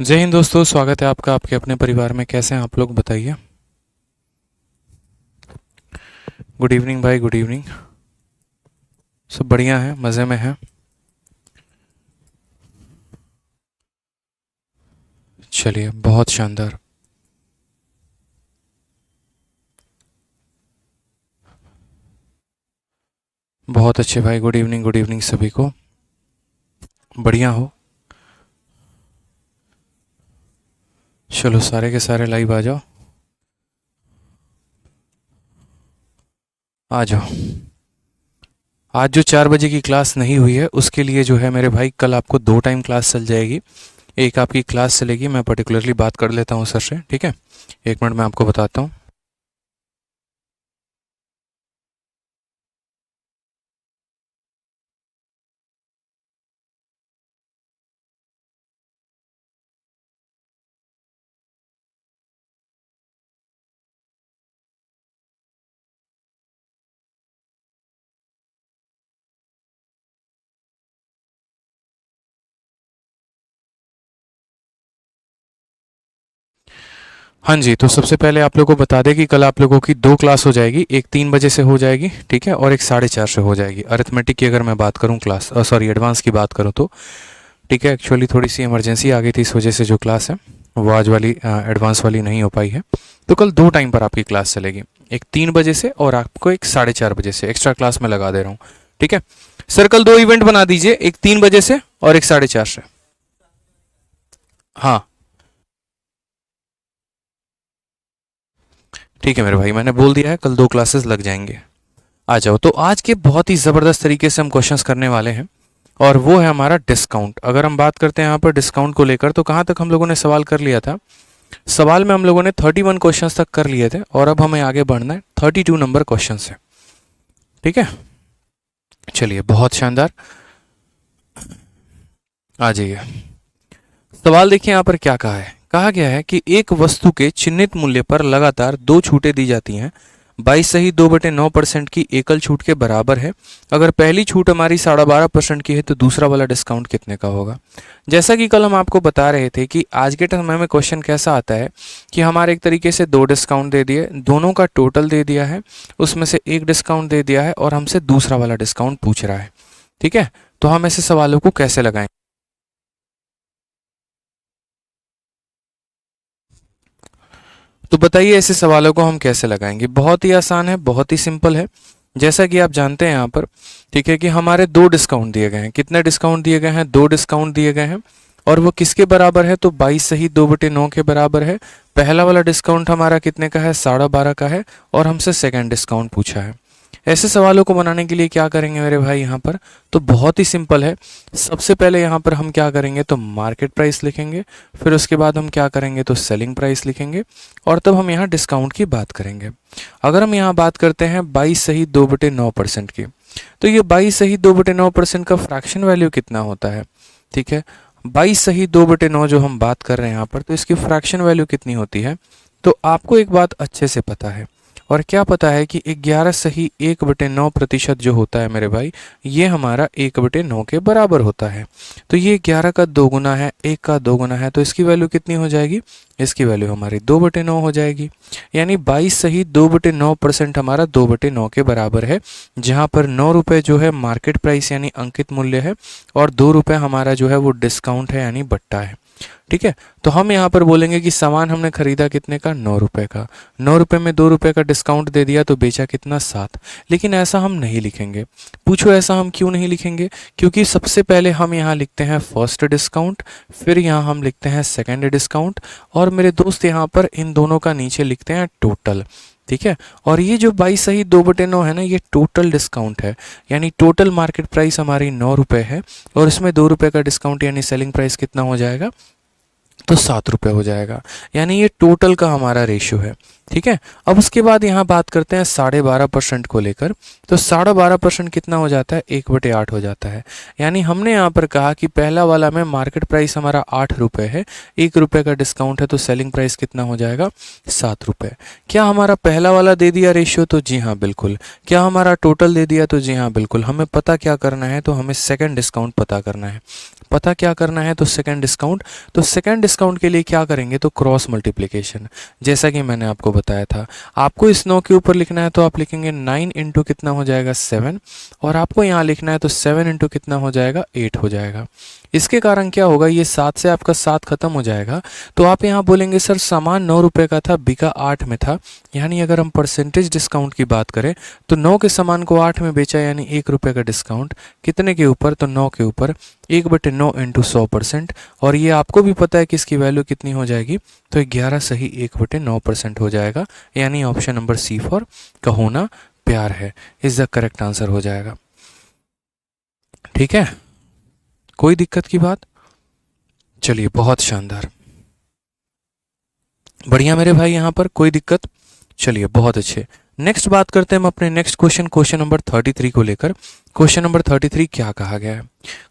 जय हिंद दोस्तों, स्वागत है आपका आपके अपने परिवार में। कैसे हैं आप लोग, बताइए। गुड इवनिंग भाई, गुड इवनिंग। सब बढ़िया है, मज़े में है। चलिए, बहुत शानदार। बहुत अच्छे भाई, गुड इवनिंग सभी को। बढ़िया हो। चलो, सारे के सारे लाइव आ जाओ। आ जाओ। आज जो 4 बजे की क्लास नहीं हुई है उसके लिए जो है मेरे भाई, कल आपको 2 टाइम क्लास चल जाएगी। एक आपकी क्लास चलेगी, मैं पर्टिकुलरली बात कर लेता हूँ सर से, ठीक है। 1 मिनट में आपको बताता हूँ। हाँ जी, तो सबसे पहले आप लोगों को बता दें कि कल आप लोगों की 2 क्लास हो जाएगी। एक 3 बजे से हो जाएगी, ठीक है, और एक 4:30 से हो जाएगी। अरिथमेटिक की अगर मैं बात करूँ क्लास, सॉरी एडवांस की बात करूँ तो, ठीक है। एक्चुअली थोड़ी सी इमरजेंसी आ गई थी, इस वजह से जो क्लास है वो आज वाली एडवांस वाली नहीं हो पाई है। तो कल 2 टाइम पर आपकी क्लास चलेगी, एक 3 बजे से और आपको एक 4:30 बजे से। एक्स्ट्रा क्लास में लगा दे रहा हूँ, ठीक है। सर कल 2 इवेंट बना दीजिए, एक 3 बजे से और एक 4:30 से। हाँ, ठीक है मेरे भाई, मैंने बोल दिया है कल 2 क्लासेस लग जाएंगे। आ जाओ। तो आज के बहुत ही ज़बरदस्त तरीके से हम क्वेश्चंस करने वाले हैं, और वो है हमारा डिस्काउंट। अगर हम बात करते हैं यहाँ पर डिस्काउंट को लेकर, तो कहाँ तक हम लोगों ने सवाल कर लिया था। सवाल में हम लोगों ने 31 क्वेश्चंस तक कर लिए थे, और अब हमें आगे बढ़ना है 32 नंबर क्वेश्चन से, ठीक है। चलिए, बहुत शानदार। आ जाइए। सवाल देखिए यहाँ पर क्या कहा है। कहा गया है कि एक वस्तु के चिन्हित मूल्य पर लगातार 2 छूटें दी जाती हैं। 22 सही 2/9% की एकल छूट के बराबर है। अगर पहली छूट हमारी 12.5% की है तो दूसरा वाला डिस्काउंट कितने का होगा। जैसा कि कल हम आपको बता रहे थे कि आज के समय में क्वेश्चन कैसा आता है कि हमारे एक तरीके से 2 डिस्काउंट दे दिए, दोनों का टोटल दे दिया है, उसमें से एक डिस्काउंट दे दिया है और हमसे दूसरा वाला डिस्काउंट पूछ रहा है, ठीक है। तो हम ऐसे सवालों को कैसे लगाएं। तो बताइए, ऐसे सवालों को हम कैसे लगाएंगे। बहुत ही आसान है, बहुत ही सिंपल है। जैसा कि आप जानते हैं यहाँ पर, ठीक है, कि हमारे 2 डिस्काउंट दिए गए हैं। कितने डिस्काउंट दिए गए हैं? 2 डिस्काउंट दिए गए हैं। और वो किसके बराबर है? तो 22 सही 2/9 के बराबर है। पहला वाला डिस्काउंट हमारा कितने का है? 12.5 का है। और हमसे सेकंड डिस्काउंट पूछा है। ऐसे सवालों को बनाने के लिए क्या करेंगे मेरे भाई यहाँ पर? तो बहुत ही सिंपल है। सबसे पहले यहाँ पर हम क्या करेंगे? तो मार्केट प्राइस लिखेंगे। फिर उसके बाद हम क्या करेंगे? तो सेलिंग प्राइस लिखेंगे। और तब हम यहाँ डिस्काउंट की बात करेंगे। अगर हम यहाँ बात करते हैं 22 सही 2/9% की, तो ये 22 सही 2/9% का फ्रैक्शन वैल्यू कितना होता है? ठीक है, 22 सही 2/9 जो हम बात कर रहे हैं यहाँ पर, तो इसकी फ्रैक्शन वैल्यू कितनी होती है? तो आपको एक बात अच्छे से पता है, और क्या पता है कि 11 सही 1/9% जो होता है मेरे भाई, ये हमारा 1/9 के बराबर होता है। तो ये 11 का 2 गुना है, 1 का 2 गुना है, तो इसकी वैल्यू कितनी हो जाएगी? इसकी वैल्यू हमारी 2/9 हो जाएगी। यानी 22 सही 2/9% हमारा 2/9 के बराबर है, जहाँ पर 9 रुपये जो है मार्केट प्राइस यानी अंकित मूल्य है, और 2 रुपये हमारा जो है वो डिस्काउंट है यानी बट्टा है, ठीक है। तो हम यहाँ पर बोलेंगे कि सामान हमने खरीदा कितने का? 9 रुपये का। 9 रुपये में 2 रुपये का डिस्काउंट दे दिया तो बेचा कितना? 7। लेकिन ऐसा हम नहीं लिखेंगे। पूछो ऐसा हम क्यों नहीं लिखेंगे? क्योंकि सबसे पहले हम यहाँ लिखते हैं फर्स्ट डिस्काउंट, फिर यहाँ हम लिखते हैं सेकेंड डिस्काउंट, और मेरे दोस्त यहाँ पर इन दोनों का नीचे लिखते हैं टोटल, ठीक है। और ये जो 22 सही 2/9 है ना, ये टोटल डिस्काउंट है। यानी टोटल मार्केट प्राइस हमारी 9 रुपये है, और इसमें 2 रुपये का डिस्काउंट यानी सेलिंग प्राइस कितना हो जाएगा? तो 7 रुपये हो जाएगा। यानी ये टोटल का हमारा रेशियो है। ठीक है। अब उसके बाद यहाँ बात करते हैं 12.5% को लेकर। तो 12.5% कितना हो जाता है, 1/8 हो जाता है। यानी हमने यहाँ पर कहा कि पहला वाला में मार्केट प्राइस हमारा 8 रुपये है, 1 रुपये का डिस्काउंट है, तो सेलिंग प्राइस कितना हो जाएगा, 7 रुपये। क्या हमारा पहला वाला दे दिया रेशियो, तो जी हाँ बिल्कुल। क्या हमारा टोटल दे दिया, तो जी हाँ बिल्कुल। हमें पता क्या करना है, तो हमें सेकंड डिस्काउंट पता करना है। पता क्या करना है, तो सेकंड डिस्काउंट। तो सेकंड डिस्काउंट के लिए क्या करेंगे, तो क्रॉस मल्टीप्लिकेशन, जैसा कि मैंने आपको बताया था। आपको इस 9 के ऊपर लिखना है तो आप लिखेंगे 9 इंटू कितना हो जाएगा, 7। और आपको यहाँ लिखना है तो 7 इंटू कितना हो जाएगा, 8 हो जाएगा। इसके कारण क्या होगा, ये 7 से आपका 7 खत्म हो जाएगा। तो आप यहाँ बोलेंगे सर सामान 9 रुपये का था, बिका 8 में था। यानी अगर हम परसेंटेज डिस्काउंट की बात करें तो 9 के सामान को 8 में बेचा, यानी 1 रुपये का डिस्काउंट कितने के ऊपर, तो 9 के ऊपर। 1/9 इंटू 100%। और ये आपको भी पता है कि इसकी वैल्यू कितनी हो जाएगी, तो 11 सही 1/9% हो जाएगा। यानी ऑप्शन नंबर सी फॉर कहोना प्यार है इज द करेक्ट आंसर हो जाएगा। ठीक है, कोई दिक्कत की बात? चलिए बहुत शानदार, बढ़िया मेरे भाई, यहाँ पर कोई दिक्कत? चलिए बहुत अच्छे। नेक्स्ट बात करते हैं हम अपने नेक्स्ट क्वेश्चन नंबर 33 को लेकर। क्वेश्चन नंबर 33 क्या कहा गया है?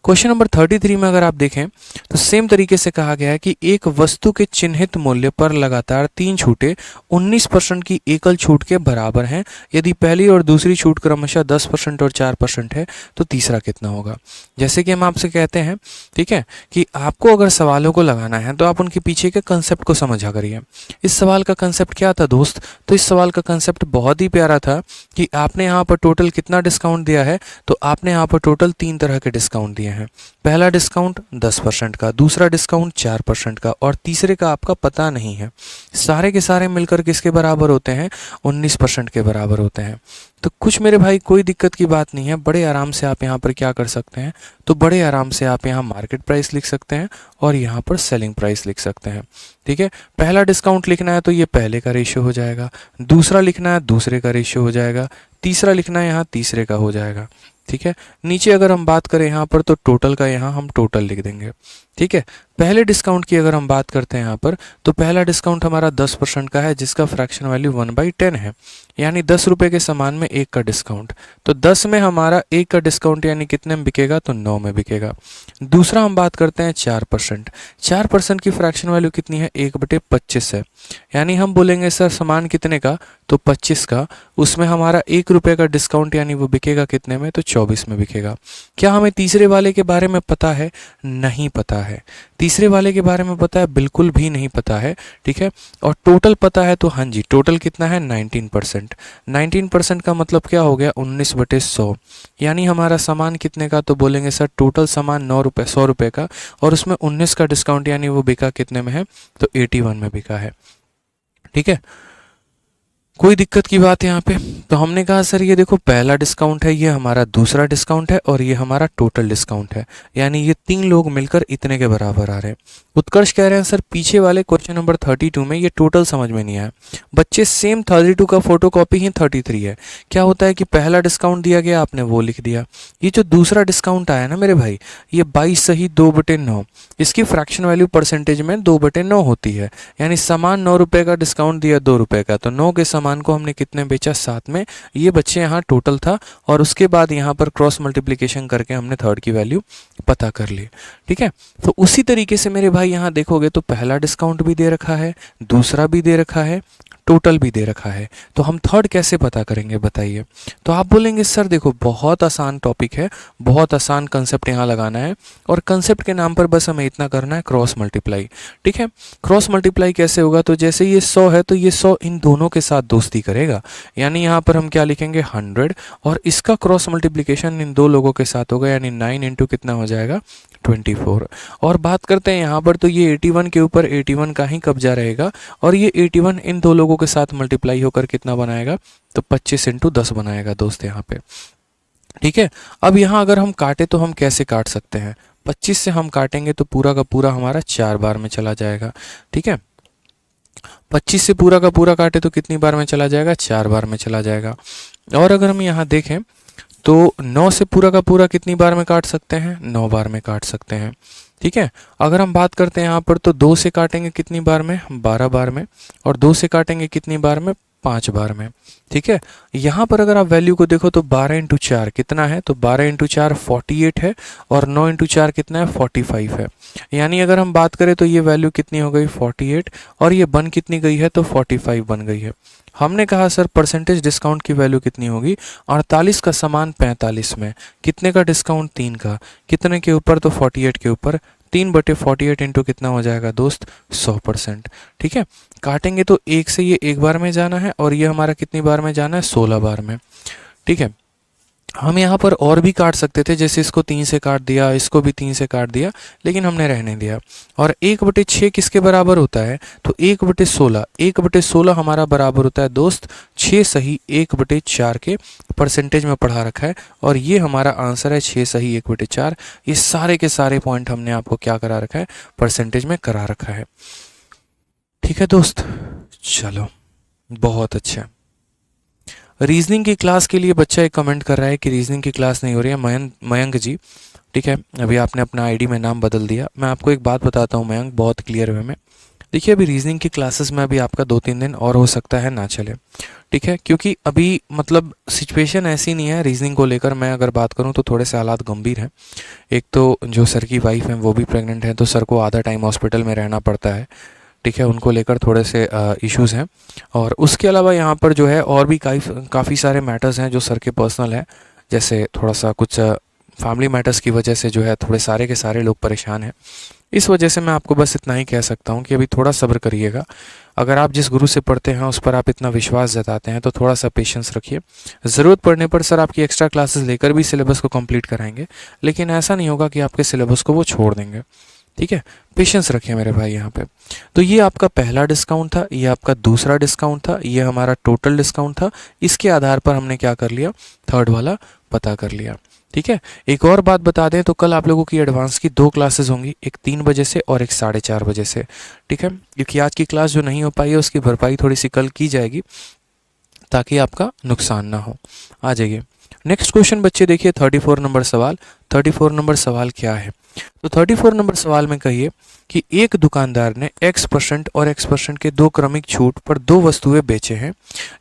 क्वेश्चन नंबर 33 में अगर आप देखें तो सेम तरीके से कहा गया है कि एक वस्तु के चिन्हित मूल्य पर लगातार 3 छूटें 19% की एकल छूट के बराबर हैं। यदि पहली और दूसरी छूट क्रमशः 10% और 4% है तो तीसरा कितना होगा? जैसे कि हम आपसे कहते हैं, ठीक है, कि आपको अगर सवालों को लगाना है तो आप उनके पीछे के कंसेप्ट को समझा करिए। इस सवाल का कंसेप्ट क्या था दोस्त? तो इस सवाल का कंसेप्ट बहुत ही प्यारा था कि आपने यहाँ पर टोटल कितना डिस्काउंट दिया है, तो आपने यहाँ पर टोटल 3 तरह के डिस्काउंट दिए हैं। पहला डिस्काउंट 10% का, दूसरा डिस्काउंट 4% का, और तीसरे का आपका पता नहीं है। सारे के सारे मिलकर किसके बराबर होते हैं? 19% के बराबर होते हैं। तो कुछ मेरे भाई कोई दिक्कत की बात नहीं है, बड़े आराम से आप यहाँ पर क्या कर सकते हैं, तो बड़े आराम से आप यहाँ मार्केट प्राइस लिख सकते हैं और यहाँ पर सेलिंग प्राइस लिख सकते हैं। ठीक है, पहला डिस्काउंट लिखना है तो ये पहले का रेशियो हो जाएगा, दूसरा लिखना है दूसरे का रेशियो हो जाएगा, तीसरा लिखना है यहाँ तीसरे का हो जाएगा। ठीक है, नीचे अगर हम बात करें यहाँ पर तो टोटल का यहाँ हम टोटल लिख देंगे। ठीक है, पहले डिस्काउंट की अगर हम बात करते हैं यहाँ पर तो पहला डिस्काउंट हमारा 10% का है, जिसका फ्रैक्शन वैल्यू 1/10 है। यानी 10 रुपये के सामान में 1 का डिस्काउंट, तो 10 में हमारा 1 का डिस्काउंट यानी कितने में बिकेगा, तो 9 में बिकेगा। दूसरा हम बात करते हैं 4%। 4% की फ्रैक्शन वैल्यू कितनी है, 1/25 है। यानी हम बोलेंगे सर सामान कितने का, तो 25 का, उसमें हमारा 1 रुपये का डिस्काउंट यानी वो बिकेगा कितने में, तो 24 में बिकेगा। क्या हमें तीसरे वाले के बारे में पता है? नहीं पता है। तीसरे वाले के बारे में पता है? बिल्कुल भी नहीं पता है। ठीक है, और टोटल पता है, तो हाँ जी, टोटल कितना है, 19%। 19% का मतलब क्या हो गया, 19/100। यानी हमारा सामान कितने का, तो बोलेंगे सर टोटल सामान 100 रुपये का, और उसमें 19 का डिस्काउंट यानी वो बिका कितने में है, तो 81 में बिका है। ठीक है, कोई दिक्कत की बात है यहाँ पे? तो हमने कहा सर ये देखो पहला डिस्काउंट है, ये हमारा दूसरा डिस्काउंट है, और ये हमारा टोटल डिस्काउंट है। यानी ये 3 लोग मिलकर इतने के बराबर आ रहे हैं। उत्कर्ष कह रहे हैं सर पीछे वाले क्वेश्चन नंबर 32 में ये टोटल समझ में नहीं आया। बच्चे सेम 32 का फोटोकॉपी ही 33 है। क्या होता है कि पहला डिस्काउंट दिया गया, आपने वो लिख दिया। ये जो दूसरा डिस्काउंट आया ना मेरे भाई, ये 22 सही 2/9, इसकी फ्रैक्शन वैल्यू परसेंटेज में 2/9 होती है। यानी सामान 9 रुपये का, डिस्काउंट दिया 2 रुपये का, तो 9 के सामान को हमने कितने बेचा, 7 में। ये बच्चे यहाँ टोटल था, और उसके बाद यहाँ पर क्रॉस मल्टीप्लिकेशन करके हमने थर्ड की वैल्यू पता कर ली। ठीक है, तो उसी तरीके से मेरे भाई यहाँ देखोगे तो पहला डिस्काउंट भी दे रखा है, दूसरा भी दे रखा है, टोटल भी दे रखा है। तो हम थर्ड कैसे पता करेंगे बताइए? तो आप बोलेंगे सर देखो बहुत आसान टॉपिक है, बहुत आसान कंसेप्ट यहाँ लगाना है, और कंसेप्ट के नाम पर बस हमें इतना करना है, क्रॉस मल्टीप्लाई। ठीक है, क्रॉस मल्टीप्लाई कैसे होगा, तो जैसे ये 100 है तो ये 100 इन दोनों के साथ दोस्ती करेगा। यानी यहाँ पर हम क्या लिखेंगे, 100, और इसका क्रॉस मल्टीप्लिकेशन इन 2 लोगों के साथ होगा, यानी 9 इंटू कितना हो जाएगा, 24। और बात करते हैं यहाँ पर तो ये 81 के ऊपर 81 का ही कब्जा रहेगा, और ये 81 इन 2 लोगों के साथ मल्टीप्लाई होकर कितना बनाएगा, तो 25 इंटू 10 बनाएगा दोस्त यहाँ पे। ठीक है, अब यहाँ अगर हम काटे तो हम कैसे काट सकते हैं? 25 से हम काटेंगे तो पूरा का पूरा हमारा 4 बार में चला जाएगा। ठीक है, 25 से पूरा का पूरा काटे तो कितनी बार में चला जाएगा, 4 बार में चला जाएगा। और अगर हम यहाँ देखें तो 9 से पूरा का पूरा कितनी बार में काट सकते हैं, 9 बार में काट सकते हैं। ठीक है। अगर हम बात करते हैं यहाँ पर तो 2 से काटेंगे कितनी बार में, 12 बार में, और 2 से काटेंगे कितनी बार में, 5 बार में। ठीक है। यहाँ पर अगर आप वैल्यू को देखो तो 12 इंटू 4 कितना है, तो 12 इंटू 4 48 है, और 9 इंटू 4 कितना है, 45 है। यानी अगर हम बात करें तो ये वैल्यू कितनी हो गई, 48, और ये बन कितनी गई है, तो 45 बन गई है। हमने कहा सर परसेंटेज डिस्काउंट की वैल्यू कितनी होगी, 48 का समान 45 में, कितने का डिस्काउंट, 3 का, कितने के ऊपर, तो 48 के ऊपर, 3/48 इंटू कितना हो जाएगा दोस्त, 100%। ठीक है। काटेंगे तो 1 से ये 1 बार में जाना है, और ये हमारा कितनी बार में जाना है, 16 बार में। ठीक है। हम यहाँ पर और भी काट सकते थे, जैसे इसको 3 से काट दिया, इसको भी 3 से काट दिया, लेकिन हमने रहने दिया। और 1/6 किसके बराबर होता है, तो 1/16, 1/16 हमारा बराबर होता है दोस्त 6 सही 1/4 के, परसेंटेज में पढ़ा रखा है, और ये हमारा आंसर है 6 सही 1/4। ये सारे के सारे पॉइंट हमने आपको क्या करा रखा है, परसेंटेज में करा रखा है। ठीक है दोस्त, चलो बहुत अच्छा। रीजनिंग की क्लास के लिए बच्चा एक कमेंट कर रहा है कि रीजनिंग की क्लास नहीं हो रही है, मयंक जी। ठीक है, अभी आपने अपना आईडी में नाम बदल दिया। मैं आपको एक बात बताता हूँ मयंक, बहुत क्लियर वे में। देखिए अभी रीजनिंग की क्लासेस में अभी आपका 2-3 दिन और हो सकता है ना चले। ठीक है, क्योंकि अभी मतलब सिचुएशन ऐसी नहीं है रीजनिंग को लेकर। मैं अगर बात करूँ तो थोड़े से हालात गंभीर हैं। एक तो जो सर की वाइफ हैं वो भी प्रेग्नेंट हैं, तो सर को आधा टाइम हॉस्पिटल में रहना पड़ता है। ठीक है, उनको लेकर थोड़े से इश्यूज़ हैं। और उसके अलावा यहाँ पर जो है और भी काफ़ी सारे मैटर्स हैं जो सर के पर्सनल हैं, जैसे थोड़ा सा कुछ फैमिली मैटर्स की वजह से जो है थोड़े सारे के सारे लोग परेशान हैं। इस वजह से मैं आपको बस इतना ही कह सकता हूँ कि अभी थोड़ा सब्र करिएगा। अगर आप जिस गुरु से पढ़ते हैं उस पर आप इतना विश्वास जताते हैं तो थोड़ा सा पेशेंस रखिए। ज़रूरत पड़ने पर सर आपकी एक्स्ट्रा क्लासेस लेकर भी सिलेबस को कंप्लीट कराएंगे, लेकिन ऐसा नहीं होगा कि आपके सिलेबस को वो छोड़ देंगे। ठीक है, पेशेंस रखिए मेरे भाई यहाँ पे। तो ये आपका पहला डिस्काउंट था, ये आपका दूसरा डिस्काउंट था, ये हमारा टोटल डिस्काउंट था। इसके आधार पर हमने क्या कर लिया, थर्ड वाला पता कर लिया। ठीक है, एक और बात बता दें तो कल आप लोगों की एडवांस की 2 क्लासेस होंगी, एक 3 बजे से और एक 4:30 बजे से। ठीक है, क्योंकि आज की क्लास जो नहीं हो पाई है उसकी भरपाई थोड़ी सी कल की जाएगी ताकि आपका नुकसान ना हो। आ जाइए नेक्स्ट क्वेश्चन बच्चे, देखिए 34 नंबर सवाल। 34 नंबर सवाल क्या है, तो 34 नंबर सवाल में कहिए कि एक दुकानदार ने X% और X% के 2 क्रमिक छूट पर 2 वस्तुएं बेचे हैं।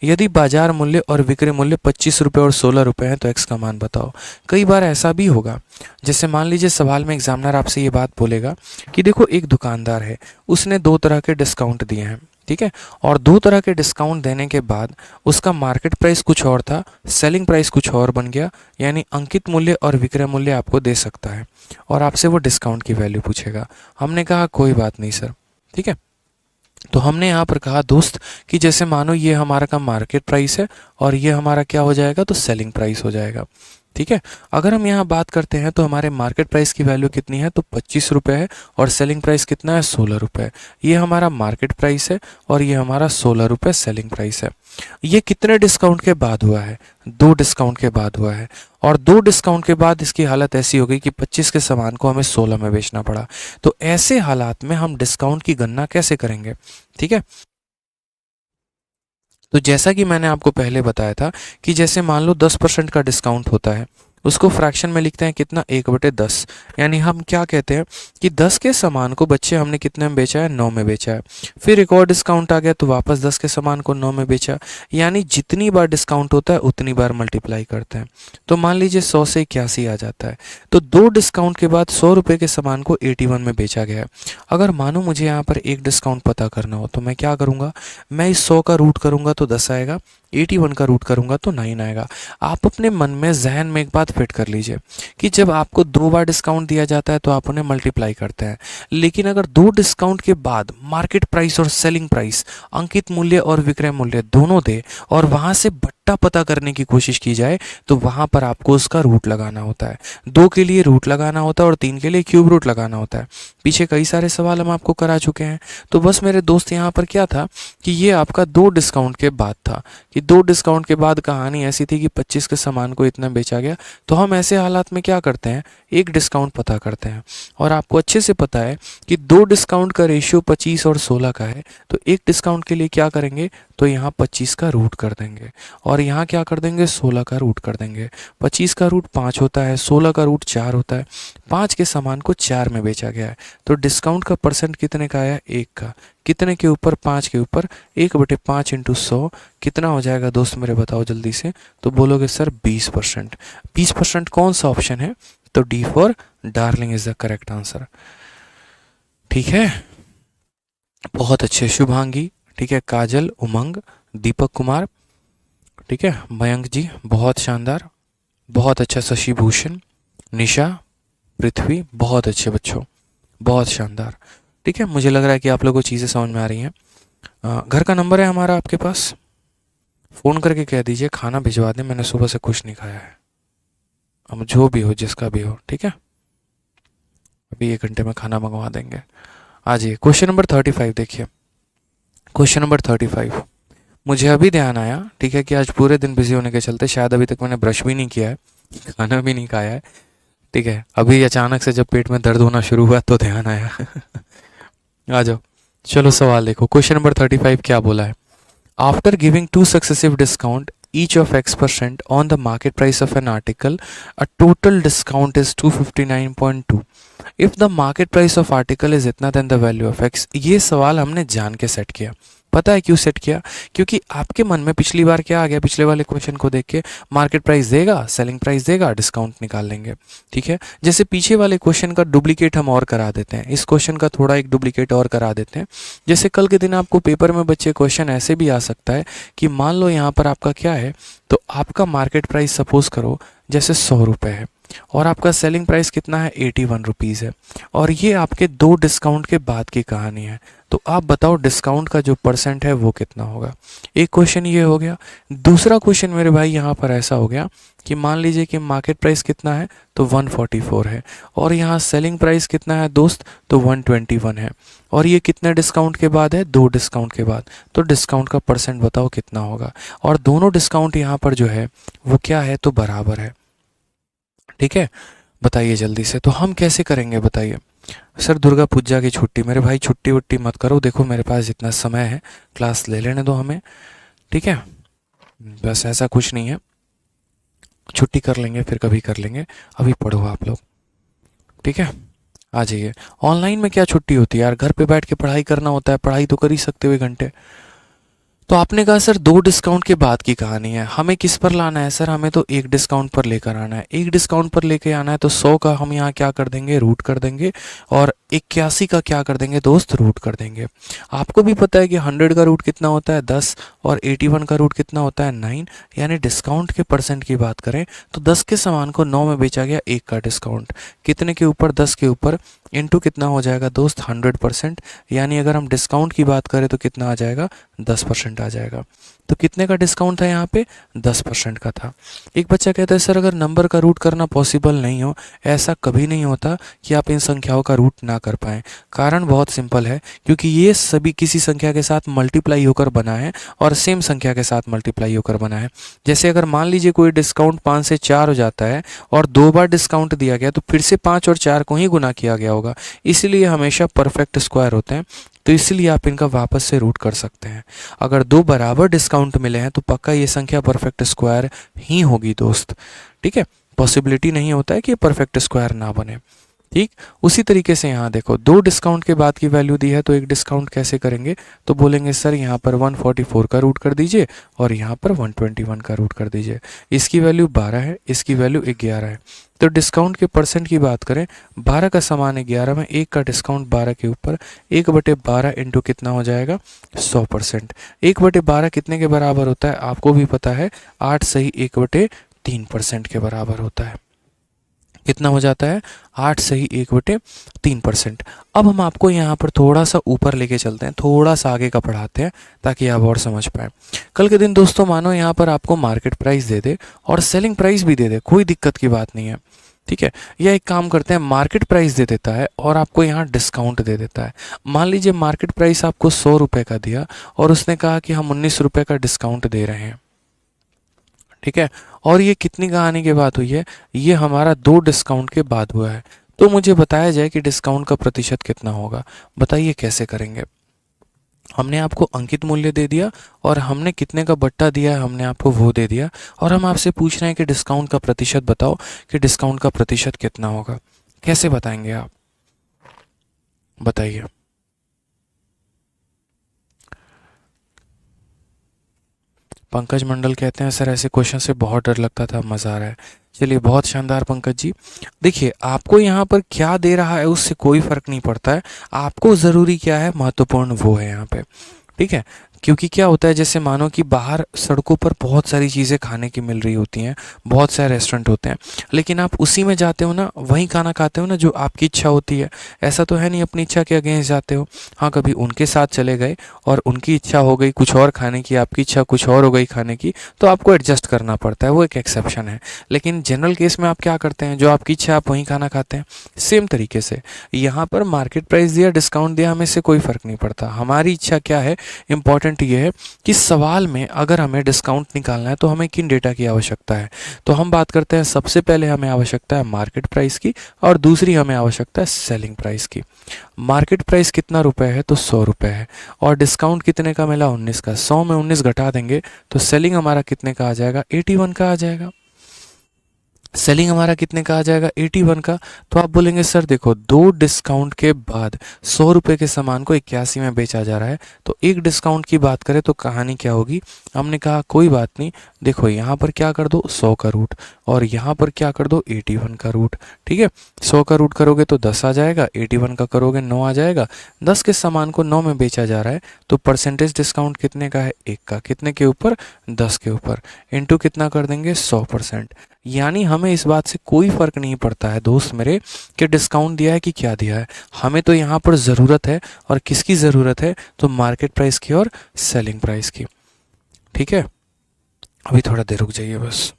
यदि बाजार मूल्य और विक्रय मूल्य 25 रुपये और 16 रुपये हैं तो X का मान बताओ। कई बार ऐसा भी होगा, जैसे मान लीजिए सवाल में एग्जामिनर आपसे ये बात बोलेगा कि देखो एक दुकानदार है, उसने 2 तरह के डिस्काउंट दिए हैं। ठीक है, और 2 तरह के डिस्काउंट देने के बाद उसका मार्केट प्राइस कुछ और था, सेलिंग प्राइस कुछ और बन गया। यानी अंकित मूल्य और विक्रय मूल्य आपको दे सकता है और आपसे वो डिस्काउंट की वैल्यू पूछेगा। हमने कहा कोई बात नहीं सर। ठीक है, तो हमने यहाँ पर कहा दोस्त कि जैसे मानो ये हमारा का मार्केट प्राइस है और ये हमारा क्या हो जाएगा, तो सेलिंग प्राइस हो जाएगा। ठीक है, अगर हम यहाँ बात करते हैं तो हमारे मार्केट प्राइस की वैल्यू कितनी है, तो 25 रुपये है, और सेलिंग प्राइस कितना है, 16 रुपये। ये हमारा मार्केट प्राइस है और ये हमारा 16 रुपये सेलिंग प्राइस है। ये कितने डिस्काउंट के बाद हुआ है, 2 डिस्काउंट के बाद हुआ है। और 2 डिस्काउंट के बाद इसकी हालत ऐसी हो गई कि 25 के सामान को हमें 16 में बेचना पड़ा। तो ऐसे हालात में हम डिस्काउंट की गणना कैसे करेंगे। ठीक है, तो जैसा कि मैंने आपको पहले बताया था कि जैसे मान लो 10% का डिस्काउंट होता है, उसको फ्रैक्शन में लिखते हैं कितना, 1/10। यानी हम क्या कहते हैं कि 10 के सामान को बच्चे हमने कितने में बेचा है, 9 में बेचा है। फिर एक और डिस्काउंट आ गया तो वापस 10 के सामान को 9 में बेचा। यानी जितनी बार डिस्काउंट होता है उतनी बार मल्टीप्लाई करते हैं। तो मान लीजिए 100 से 81 आ जाता है, तो 2 डिस्काउंट के बाद 100 रुपये के सामान को 81 में बेचा गया है। अगर मानो मुझे यहाँ पर एक डिस्काउंट पता करना हो तो मैं क्या करूँगा, मैं इस 100 का रूट करूँगा तो 10 आएगा, 81 का रूट करूँगा तो 9 आएगा। आप अपने मन में जहन में एक बात फिट कर लीजिए कि जब आपको 2 बार डिस्काउंट दिया जाता है तो आप उन्हें मल्टीप्लाई करते हैं, लेकिन अगर 2 डिस्काउंट के बाद मार्केट प्राइस और सेलिंग प्राइस, अंकित मूल्य और विक्रय मूल्य दोनों दे और वहां से बट्टा पता करने की कोशिश की जाए तो वहां पर आपको उसका रूट लगाना होता है। 2 के लिए रूट लगाना होता है और 3 के लिए क्यूब रूट लगाना होता है। पीछे कई सारे सवाल हम आपको करा चुके हैं। तो बस मेरे दोस्त यहाँ पर क्या था कि ये आपका 2 डिस्काउंट के बाद था कि 2 डिस्काउंट के बाद कहानी ऐसी थी कि 25 के सामान को इतना बेचा गया। तो हम ऐसे हालात में क्या करते हैं, एक डिस्काउंट पता करते हैं। और आपको अच्छे से पता है कि 2 डिस्काउंट का रेशियो 25 और 16 का है, तो एक डिस्काउंट के लिए क्या करेंगे, तो यहाँ 25 का रूट कर देंगे और यहाँ क्या कर देंगे 16 का रूट कर देंगे। 25 का रूट 5 होता है, 16 का रूट 4 होता है। 5 के सामान को 4 में बेचा गया है, तो डिस्काउंट का परसेंट कितने का आया 1 का। कितने के ऊपर 5 के ऊपर 1/5 इंटू 100 कितना हो जाएगा दोस्त मेरे बताओ जल्दी से। तो बोलोगे सर 20%। 20% कौन सा ऑप्शन है, तो D for darling is the correct answer. ठीक है, बहुत अच्छे शुभांगी, ठीक है, काजल, उमंग, दीपक कुमार, ठीक है, मयंक जी बहुत शानदार, बहुत अच्छा, शशि भूषण, निशा, पृथ्वी, बहुत अच्छे बच्चों, बहुत शानदार। ठीक है, मुझे लग रहा है कि आप लोगों को चीज़ें समझ में आ रही हैं। घर का नंबर है हमारा आपके पास, फ़ोन करके कह दीजिए खाना भिजवा दें, मैंने सुबह से कुछ नहीं खाया है। अब जो भी हो जिसका भी हो, ठीक है, अभी 1 घंटे में खाना मंगवा देंगे। आ जाइए क्वेश्चन नंबर 35 देखिए। क्वेश्चन नंबर 35 मुझे अभी ध्यान आया, ठीक है, कि आज पूरे दिन बिजी होने के चलते शायद अभी तक मैंने ब्रश भी नहीं किया है, खाना भी नहीं खाया है। ठीक है, अभी अचानक से जब पेट में दर्द होना शुरू हुआ तो ध्यान आया। आ जाओ, चलो सवाल देखो। क्वेश्चन नंबर 35 क्या बोला है। After giving 2 successive discount each of X% on the market price of an article, a total discount is 259.2. If the market price of article is इतना then the value of X। ये सवाल हमने जान के set किया। पता है क्यों सेट किया, क्योंकि आपके मन में पिछली बार क्या आ गया, पिछले वाले क्वेश्चन को देख के मार्केट प्राइस देगा, सेलिंग प्राइस देगा, डिस्काउंट निकाल लेंगे। ठीक है, जैसे पीछे वाले क्वेश्चन का डुप्लीकेट हम और करा देते हैं, इस क्वेश्चन का थोड़ा एक डुप्लीकेट और करा देते हैं। जैसे कल के दिन आपको पेपर में बच्चे क्वेश्चन ऐसे भी आ सकता है कि मान लो यहाँ पर आपका क्या है, तो आपका मार्केट प्राइस सपोज करो जैसे 100 रुपये है और आपका सेलिंग प्राइस कितना है 81 रुपीज़ है, और ये आपके 2 डिस्काउंट के बाद की कहानी है। तो आप बताओ डिस्काउंट का जो परसेंट है वो कितना होगा। एक क्वेश्चन ये हो गया। दूसरा क्वेश्चन मेरे भाई यहाँ पर ऐसा हो गया कि मान लीजिए कि मार्केट प्राइस कितना है, तो 144 है, और यहाँ सेलिंग प्राइस कितना है दोस्त, तो 121 है, और ये कितने डिस्काउंट के बाद है, 2 डिस्काउंट के बाद। तो डिस्काउंट का परसेंट बताओ कितना होगा। और दोनों डिस्काउंट यहाँ पर जो है वो क्या है, तो बराबर है। ठीक है, बताइए जल्दी से, तो हम कैसे करेंगे बताइए। सर दुर्गा पूजा की छुट्टी, मेरे भाई छुट्टी वुट्टी मत करो, देखो मेरे पास जितना समय है क्लास ले लेने दो हमें। ठीक है, बस ऐसा कुछ नहीं है, छुट्टी कर लेंगे फिर कभी कर लेंगे, अभी पढ़ो आप लोग। ठीक है, आ जाइए। ऑनलाइन में क्या छुट्टी होती है यार, घर पे बैठ के पढ़ाई करना होता है, पढ़ाई तो कर ही सकते हो 1 घंटे। तो आपने कहा सर 2 डिस्काउंट के बाद की कहानी है, हमें किस पर लाना है सर, हमें तो 1 डिस्काउंट पर लेकर आना है। 1 डिस्काउंट पर लेकर आना है तो 100 का हम यहाँ क्या कर देंगे, रूट कर देंगे, और 81 का क्या कर देंगे दोस्त, रूट कर देंगे। आपको भी पता है कि 100 का रूट कितना होता है 10, और 81 का रूट कितना होता है 9, यानी डिस्काउंट के परसेंट की बात करें तो 10 के सामान को 9 में बेचा गया, 1 का डिस्काउंट कितने के ऊपर, 10 के ऊपर, इंटू कितना हो जाएगा दोस्त 100%, यानी अगर हम डिस्काउंट की बात करें तो कितना आ जाएगा 10% आ जाएगा। तो कितने का डिस्काउंट था यहाँ पे, 10% का था। एक बच्चा कहता है सर अगर नंबर का रूट करना पॉसिबल नहीं हो, ऐसा कभी नहीं होता कि आप इन संख्याओं का रूट ना कर पाएँ। कारण बहुत सिंपल है, क्योंकि ये सभी किसी संख्या के साथ मल्टीप्लाई होकर बना है और सेम संख्या के साथ मल्टीप्लाई होकर बना है। जैसे अगर मान लीजिए कोई डिस्काउंट 5 से 4 हो जाता है और 2 बार डिस्काउंट दिया गया, तो फिर से 5 और 4 को ही गुना किया गया होगा, इसलिए हमेशा परफेक्ट स्क्वायर होते हैं। तो इसलिए आप इनका वापस से रूट कर सकते हैं। अगर 2 बराबर डिस्काउंट मिले हैं तो पक्का ये संख्या परफेक्ट स्क्वायर ही होगी दोस्त। ठीक है, पॉसिबिलिटी नहीं होता है कि परफेक्ट स्क्वायर ना बने। ठीक, उसी तरीके से यहाँ देखो 2 डिस्काउंट के बाद की वैल्यू दी है, तो 1 डिस्काउंट कैसे करेंगे, तो बोलेंगे सर यहाँ पर 144 का रूट कर दीजिए और यहाँ पर 121 का रूट कर दीजिए। इसकी वैल्यू 12 है, इसकी वैल्यू 11 है। तो डिस्काउंट के परसेंट की बात करें, 12 का सामान 11 में, 1 का डिस्काउंट 12 के ऊपर, 1/12 इंटू कितना हो जाएगा 100%। 1/12 कितने के बराबर होता है आपको भी पता है, 8 सही 1/3% के बराबर होता है। कितना हो जाता है 8 सही 1/3%। अब हम आपको यहाँ पर थोड़ा सा ऊपर लेके चलते हैं, थोड़ा सा आगे का पढ़ाते हैं ताकि आप और समझ पाए। कल के दिन दोस्तों मानो यहाँ पर आपको मार्केट प्राइस दे दे और सेलिंग प्राइस भी दे दे, कोई दिक्कत की बात नहीं है। ठीक है, या एक काम करते हैं, मार्केट प्राइस दे देता है और आपको यहाँ डिस्काउंट दे देता है। मान लीजिए मार्केट प्राइस आपको 100 रुपये का दिया और उसने कहा कि हम 19 रुपये का डिस्काउंट दे रहे हैं। ठीक है, और ये कितनी कहानी के बाद हुई है, ये हमारा 2 डिस्काउंट के बाद हुआ है। तो मुझे बताया जाए कि डिस्काउंट का प्रतिशत कितना होगा, बताइए कैसे करेंगे। हमने आपको अंकित मूल्य दे दिया और हमने कितने का बट्टा दिया है हमने आपको वो दे दिया, और हम आपसे पूछ रहे हैं कि डिस्काउंट का प्रतिशत बताओ कि डिस्काउंट का प्रतिशत कितना होगा। कैसे बताएंगे आप, बताइए। पंकज मंडल कहते हैं सर ऐसे क्वेश्चन से बहुत डर लगता था, मज़ा आ रहा है। चलिए बहुत शानदार पंकज जी। देखिए आपको यहाँ पर क्या दे रहा है उससे कोई फ़र्क नहीं पड़ता है, आपको ज़रूरी क्या है, महत्वपूर्ण वो है यहाँ पे। ठीक है, क्योंकि क्या होता है, जैसे मानो कि बाहर सड़कों पर बहुत सारी चीज़ें खाने की मिल रही होती हैं, बहुत सारे रेस्टोरेंट होते हैं, लेकिन आप उसी में जाते हो ना, वही खाना खाते हो ना जो आपकी इच्छा होती है। ऐसा तो है नहीं अपनी इच्छा के अगेंस्ट जाते हो। हाँ, कभी उनके साथ चले गए और उनकी इच्छा हो गई कुछ और खाने की, आपकी इच्छा कुछ और हो गई खाने की, तो आपको एडजस्ट करना पड़ता है, वो एक एक्सेप्शन है। लेकिन जनरल केस में आप क्या करते हैं, जो आपकी इच्छा है आप वही खाना खाते हैं। सेम तरीके से यहाँ पर मार्केट प्राइस दिया, डिस्काउंट दिया, हमें इससे कोई फ़र्क नहीं पड़ता। हमारी इच्छा क्या है, इंपॉर्टेंट ये है कि सवाल में अगर हमें डिस्काउंट निकालना है तो हमें किन डेटा की आवश्यकता है। तो हम बात करते हैं, सबसे पहले हमें आवश्यकता है मार्केट प्राइस की, और दूसरी हमें आवश्यकता है सेलिंग प्राइस की। मार्केट प्राइस कितना रुपए है, तो 100 रुपये है, और डिस्काउंट कितने का मिला, 19 का। 100 में 19 घटा देंगे तो सेलिंग हमारा कितने का आ जाएगा, 81 का आ जाएगा। सेलिंग हमारा कितने का आ जाएगा, 81 का। तो आप बोलेंगे सर देखो, दो डिस्काउंट के बाद 100 रुपये के सामान को 81 में बेचा जा रहा है, तो एक डिस्काउंट की बात करें तो कहानी क्या होगी। हमने कहा कोई बात नहीं, देखो यहाँ पर क्या कर दो 100 का रूट, और यहाँ पर क्या कर दो 81 का रूट। ठीक है, 100 का रूट करोगे तो 10 आ जाएगा, 81 का करोगे 9 आ जाएगा। 10 के सामान को 9 में बेचा जा रहा है, तो परसेंटेज डिस्काउंट कितने का है, 1 का। कितने के ऊपर, 10 के ऊपर, इंटू कितना कर देंगे, 100%। यानी हमें इस बात से कोई फ़र्क नहीं पड़ता है दोस्त मेरे कि डिस्काउंट दिया है कि क्या दिया है, हमें तो यहाँ पर ज़रूरत है, और किसकी ज़रूरत है, तो मार्केट प्राइस की और सेलिंग प्राइस की। ठीक है, अभी थोड़ा देर रुक जाइए बस।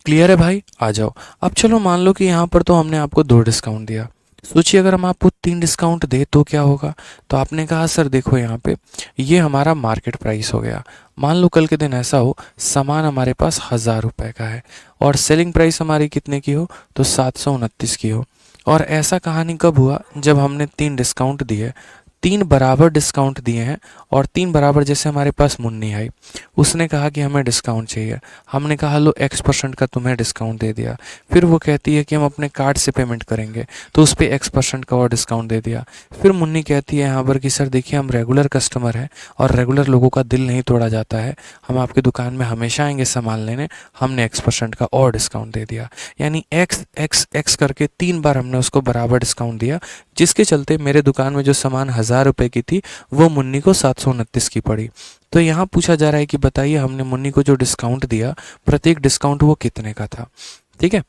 क्लियर है भाई, आ जाओ। अब चलो मान लो कि यहाँ पर तो हमने आपको 2 डिस्काउंट दिया, सोचिए अगर हम आपको 3 डिस्काउंट दे तो क्या होगा। तो आपने कहा सर देखो यहाँ पे ये हमारा मार्केट प्राइस हो गया। मान लो कल के दिन ऐसा हो, सामान हमारे पास 1000 रुपये का है और सेलिंग प्राइस हमारी कितने की हो, तो 729 की हो। और ऐसा कहानी कब हुआ, जब हमने 3 डिस्काउंट दिए, 3 बराबर डिस्काउंट दिए हैं, और 3 बराबर, जैसे हमारे पास मुन्नी आई, उसने कहा कि हमें डिस्काउंट चाहिए, हमने कहा लो X% का तुम्हें डिस्काउंट दे दिया। फिर वो कहती है कि हम अपने कार्ड से पेमेंट करेंगे, तो उस पर X% का और डिस्काउंट दे दिया। फिर मुन्नी कहती है यहाँ पर कि सर देखिए हम रेगुलर कस्टमर हैं और रेगुलर लोगों का दिल नहीं तोड़ा जाता है, हम आपकी दुकान में हमेशा आएंगे सामान लेने, हमने X% का और डिस्काउंट दे दिया। यानी एक्स एक्स एक्स करके 3 बार हमने उसको बराबर डिस्काउंट दिया, जिसके चलते मेरे दुकान में जो सामान 1000 रुपये की थी वो मुन्नी को 729 की पड़ी। तो यहाँ पूछा जा रहा है कि बताइए हमने मुन्नी को जो डिस्काउंट दिया, प्रत्येक डिस्काउंट वो कितने का था। ठीक है,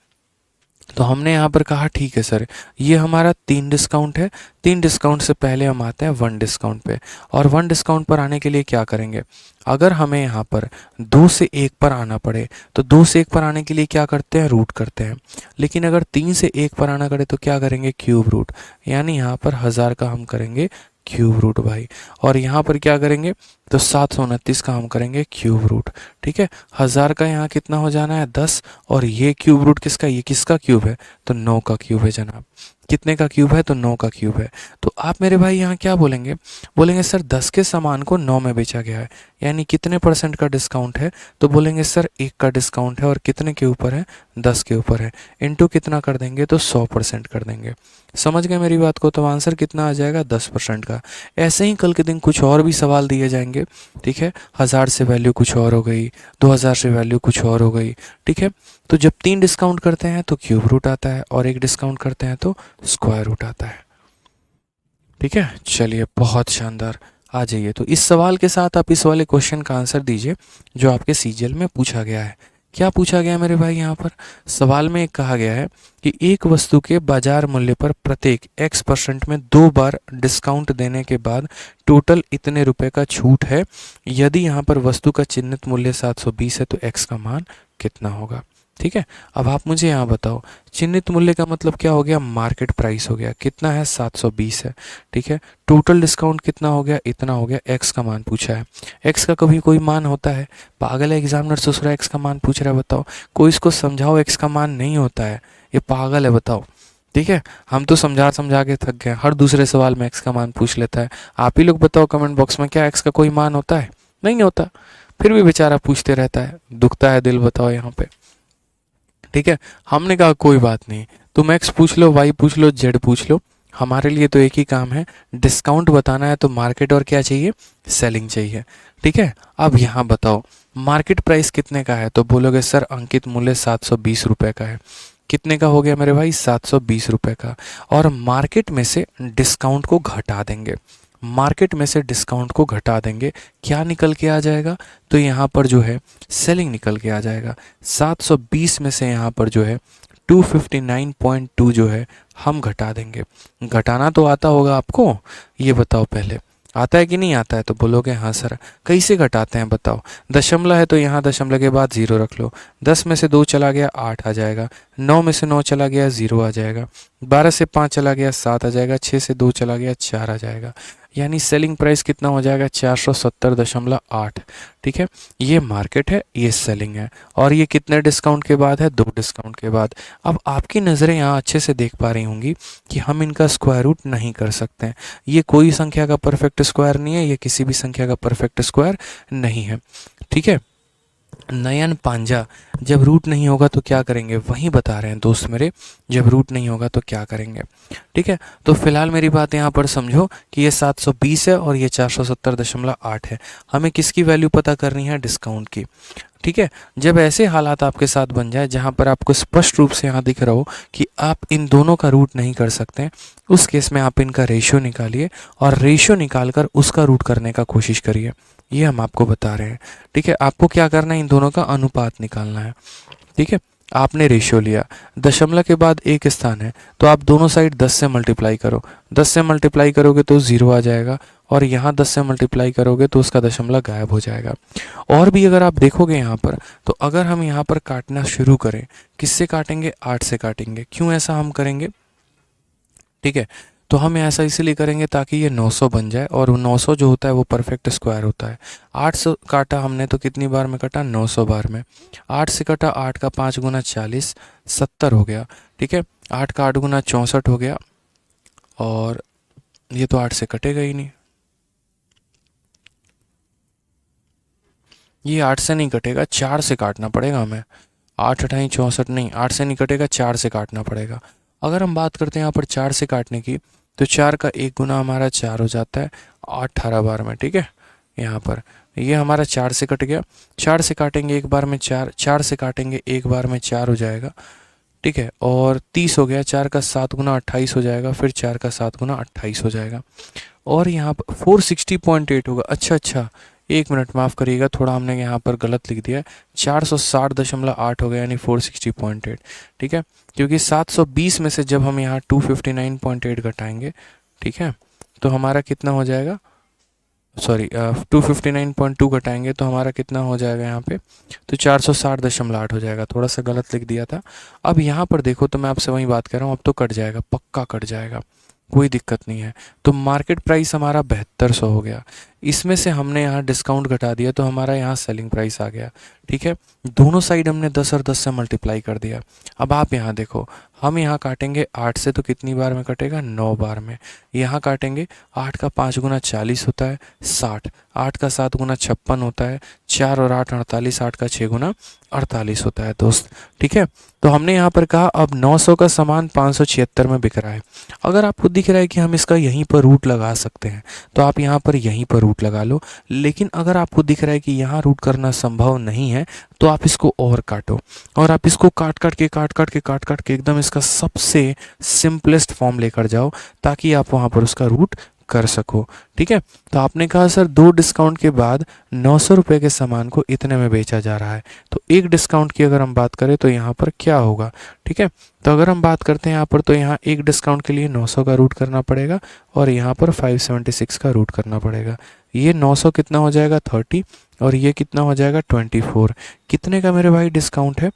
तो हमने यहाँ पर कहा ठीक है सर, ये हमारा 3 डिस्काउंट है, 3 डिस्काउंट से पहले हम आते हैं 1 डिस्काउंट पे, और 1 डिस्काउंट पर आने के लिए क्या करेंगे, अगर हमें यहाँ पर 2 से 1 पर आना पड़े तो 2 से 1 पर आने के लिए क्या करते हैं, रूट करते हैं। लेकिन अगर 3 से 1 पर आना पड़े तो क्या करेंगे, क्यूब रूट। यानी यहाँ पर 1000 का हम करेंगे क्यूब रूट भाई, और यहाँ पर क्या करेंगे, तो 729 का हम करेंगे क्यूब रूट। ठीक है, 1000 का यहाँ कितना हो जाना है, 10, और ये क्यूब रूट किसका, ये किसका क्यूब है, तो 9 का क्यूब है जनाब। कितने का क्यूब है, तो 9 का क्यूब है। तो आप मेरे भाई यहाँ क्या बोलेंगे, बोलेंगे सर 10 के सामान को 9 में बेचा गया है, यानी कितने % का डिस्काउंट है, तो बोलेंगे सर 1 का डिस्काउंट है, और कितने के ऊपर है, 10 के ऊपर है, इंटू कितना कर देंगे, तो 100% कर देंगे। समझ गए मेरी बात को, तो आंसर कितना आ जाएगा, 10% का। ऐसे ही कल के दिन कुछ और भी सवाल दिए जाएंगे। ठीक है, 1000 से वैल्यू कुछ और हो गई, 2000 से वैल्यू कुछ और हो गई। ठीक है, तो जब 3 डिस्काउंट करते हैं तो क्यूब रूट आता है, और 1 डिस्काउंट करते हैं तो स्क्वायर रूट आता है। ठीक है, चलिए बहुत शानदार, आ जाइए। तो इस सवाल के साथ आप इस वाले क्वेश्चन का आंसर दीजिए जो आपके सीजीएल में पूछा गया है। क्या पूछा गया है मेरे भाई, यहाँ पर सवाल में एक कहा गया है कि एक वस्तु के बाजार मूल्य पर प्रत्येक X% में 2 बार डिस्काउंट देने के बाद टोटल इतने रुपए का छूट है। यदि यहाँ पर वस्तु का चिन्हित मूल्य 720 है तो X का मान कितना होगा। ठीक है, अब आप मुझे यहाँ बताओ, चिन्हित मूल्य का मतलब क्या हो गया, मार्केट प्राइस हो गया, कितना है, 720 है। ठीक है, टोटल डिस्काउंट कितना हो गया, इतना हो गया, एक्स का मान पूछा है। एक्स का कभी कोई मान होता है, पागल है एग्जामिनर ससुरा, एक्स का मान पूछ रहा है, बताओ। कोई इसको समझाओ, एक्स का मान नहीं होता है, ये पागल है, बताओ। ठीक है, हम तो समझा समझा के थक गए, हर दूसरे सवाल में एक्स का मान पूछ लेता है। आप ही लोग बताओ कमेंट बॉक्स में, क्या एक्स का कोई मान होता है? नहीं होता, फिर भी बेचारा पूछते रहता है, दुखता है दिल, बताओ यहाँ पे। ठीक है, हमने कहा कोई बात नहीं, तुम एक्स पूछ लो, वाई पूछ लो, जेड पूछ लो, हमारे लिए तो एक ही काम है, डिस्काउंट बताना है। तो मार्केट और क्या चाहिए? सेलिंग चाहिए। ठीक है, अब यहाँ बताओ मार्केट प्राइस कितने का है? तो बोलोगे सर अंकित मूल्य 720 रुपये का है। कितने का हो गया मेरे भाई? 720 रुपये का। और मार्केट में से डिस्काउंट को घटा देंगे, मार्केट में से डिस्काउंट को घटा देंगे, क्या निकल के आ जाएगा? तो यहाँ पर जो है सेलिंग निकल के आ जाएगा। 720 में से यहाँ पर जो है 259.2 जो है हम घटा देंगे। घटाना तो आता होगा आपको, ये बताओ पहले, आता है कि नहीं आता है? तो बोलोगे हाँ सर। कैसे घटाते हैं बताओ? दशमलव है तो यहाँ दशमलव के बाद 0 रख लो, 10 में से 2 चला गया 8 आ जाएगा, 9 में से 9 चला गया 0 आ जाएगा, 12 से 5 चला गया 7 आ जाएगा, 6 से 2 चला गया 4 आ जाएगा। यानी सेलिंग प्राइस कितना हो जाएगा? 470.8। ठीक है, ये मार्केट है, ये सेलिंग है। और ये कितने डिस्काउंट के बाद है? 2 डिस्काउंट के बाद। अब आपकी नज़रें यहाँ अच्छे से देख पा रही होंगी कि हम इनका स्क्वायर रूट नहीं कर सकते हैं। ये कोई संख्या का परफेक्ट स्क्वायर नहीं है, ये किसी भी संख्या का परफेक्ट स्क्वायर नहीं है। ठीक है, नयन पांजा, जब रूट नहीं होगा तो क्या करेंगे? वही बता रहे हैं दोस्त मेरे, जब रूट नहीं होगा तो क्या करेंगे। ठीक है, तो फिलहाल मेरी बात यहाँ पर समझो कि ये 720 है और ये 470.8 है। हमें किसकी वैल्यू पता करनी है? डिस्काउंट की। ठीक है, जब ऐसे हालात आपके साथ बन जाए जहाँ पर आपको स्पष्ट रूप से यहाँ दिख रहा हो कि आप इन दोनों का रूट नहीं कर सकते, उस केस में आप इनका रेशियो निकालिए और रेशियो निकालकर उसका रूट करने का कोशिश करिए। ये हम आपको बता रहे हैं। ठीक है, आपको क्या करना है? इन दोनों का अनुपात निकालना है। ठीक है, आपने रेशियो लिया, दशमलव के बाद एक स्थान है तो आप दोनों साइड 10 से मल्टीप्लाई करो, 10 से मल्टीप्लाई करोगे तो 0 आ जाएगा, और यहाँ 10 से मल्टीप्लाई करोगे तो उसका दशमलव गायब हो जाएगा। और भी अगर आप देखोगे यहाँ पर, तो अगर हम यहाँ पर काटना शुरू करें, किससे काटेंगे? 8 से काटेंगे। क्यों ऐसा हम करेंगे? ठीक है, तो हम ऐसा इसलिए करेंगे ताकि ये 900 बन जाए, और 900 जो होता है वो परफेक्ट स्क्वायर होता है। 800 काटा हमने तो कितनी बार में कटा? 900 बार में। 8 से कटा, 8 का 5 गुना 40, 70 हो गया। ठीक है, 8 का 8 गुना 64 हो गया, और ये तो 8 से कटेगा ही नहीं, ये 8 से नहीं कटेगा, 4 से काटना पड़ेगा हमें। 8 अठाई 64 नहीं, 8 से नहीं कटेगा, 4 से काटना पड़ेगा। अगर हम बात करते हैं यहाँ पर 4 से काटने की, तो 4 का 1 गुना हमारा 4 हो जाता है 18 बार में। ठीक है, यहाँ पर ये हमारा 4 से कट गया, 4 से काटेंगे एक बार में 4, 4 से काटेंगे एक बार में 4 हो जाएगा। ठीक है, और 30 हो गया, 4 का 7 गुना 28 हो जाएगा, फिर 4 का 7 गुना 28 हो जाएगा, और यहाँ पर 460.8 होगा। अच्छा, एक मिनट माफ़ करिएगा, थोड़ा हमने यहाँ पर गलत लिख दिया है, 460.8 हो गया, यानी 460.8। ठीक है, क्योंकि 720 में से जब हम यहाँ 259.8 घटाएंगे, ठीक है, तो हमारा कितना हो जाएगा? सॉरी, 259.2 घटाएंगे तो हमारा कितना हो जाएगा यहाँ पे? तो 460.8 हो जाएगा, थोड़ा सा गलत लिख दिया था। अब यहाँ पर देखो, तो मैं आपसे वही बात कर रहा हूँ, अब तो कट जाएगा, पक्का कट जाएगा, कोई दिक्कत नहीं है। तो मार्केट प्राइस हमारा 7200 हो गया, इसमें से हमने यहाँ डिस्काउंट घटा दिया तो हमारा यहाँ सेलिंग प्राइस आ गया। ठीक है, दोनों साइड हमने 10 और 10 से मल्टीप्लाई कर दिया। अब आप यहाँ देखो, हम यहाँ काटेंगे 8 से तो कितनी बार में कटेगा? 9 बार में। यहाँ काटेंगे, 8 का 5 गुना 40 होता है 60, 8 का 7 गुना 56 होता है, 4 और 8 48, 8 का 6 गुना 48 होता है दोस्त। ठीक है, तो हमने यहाँ पर कहा अब 900 का सामान 576 में बिक रहा है। अगर आपको दिख रहा है कि हम इसका यहीं पर रूट लगा सकते हैं, तो आप यहाँ पर यहीं पर रूट लगा लो। लेकिन अगर आपको दिख रहा है कि यहाँ रूट करना संभव नहीं है, तो आप इसको और काटो, और आप इसको काट काट के एकदम इसका सबसे सिंपलेस्ट फॉर्म लेकर जाओ, ताकि आप वहाँ पर उसका रूट कर सको। ठीक है, तो आपने कहा सर 2 डिस्काउंट के बाद 900 रुपये के सामान को इतने में बेचा जा रहा है, तो एक डिस्काउंट की अगर हम बात करें तो यहाँ पर क्या होगा? ठीक है, तो अगर हम बात करते हैं यहाँ पर, तो यहाँ एक डिस्काउंट के लिए 900 का रूट करना पड़ेगा, और यहाँ पर 576 का रूट करना पड़ेगा। ये 900 कितना हो जाएगा? 30, और ये कितना हो जाएगा? 24। कितने का मेरे भाई डिस्काउंट है?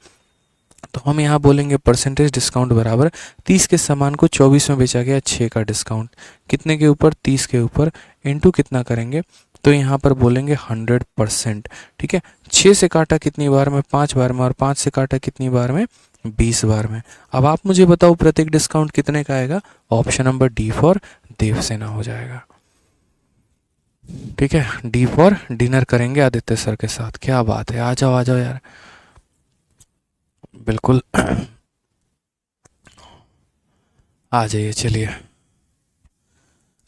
तो हम यहाँ बोलेंगे परसेंटेज डिस्काउंट बराबर 30 के सामान को 24 में बेचा गया 6 का डिस्काउंट, कितने के ऊपर? 30 के ऊपर, इनटू कितना करेंगे? तो यहाँ पर बोलेंगे 100%। ठीक है, 6 से काटा कितनी बार में? 5 बार में, और 5 से काटा कितनी बार में? 20 बार में। अब आप मुझे बताओ प्रत्येक डिस्काउंट कितने का आएगा? Option number D for Devsena हो जाएगा। ठीक है, डी फॉर डिनर करेंगे आदित्य सर के साथ। क्या बात है, आ जाओ यार, बिल्कुल आ जाइए। चलिए,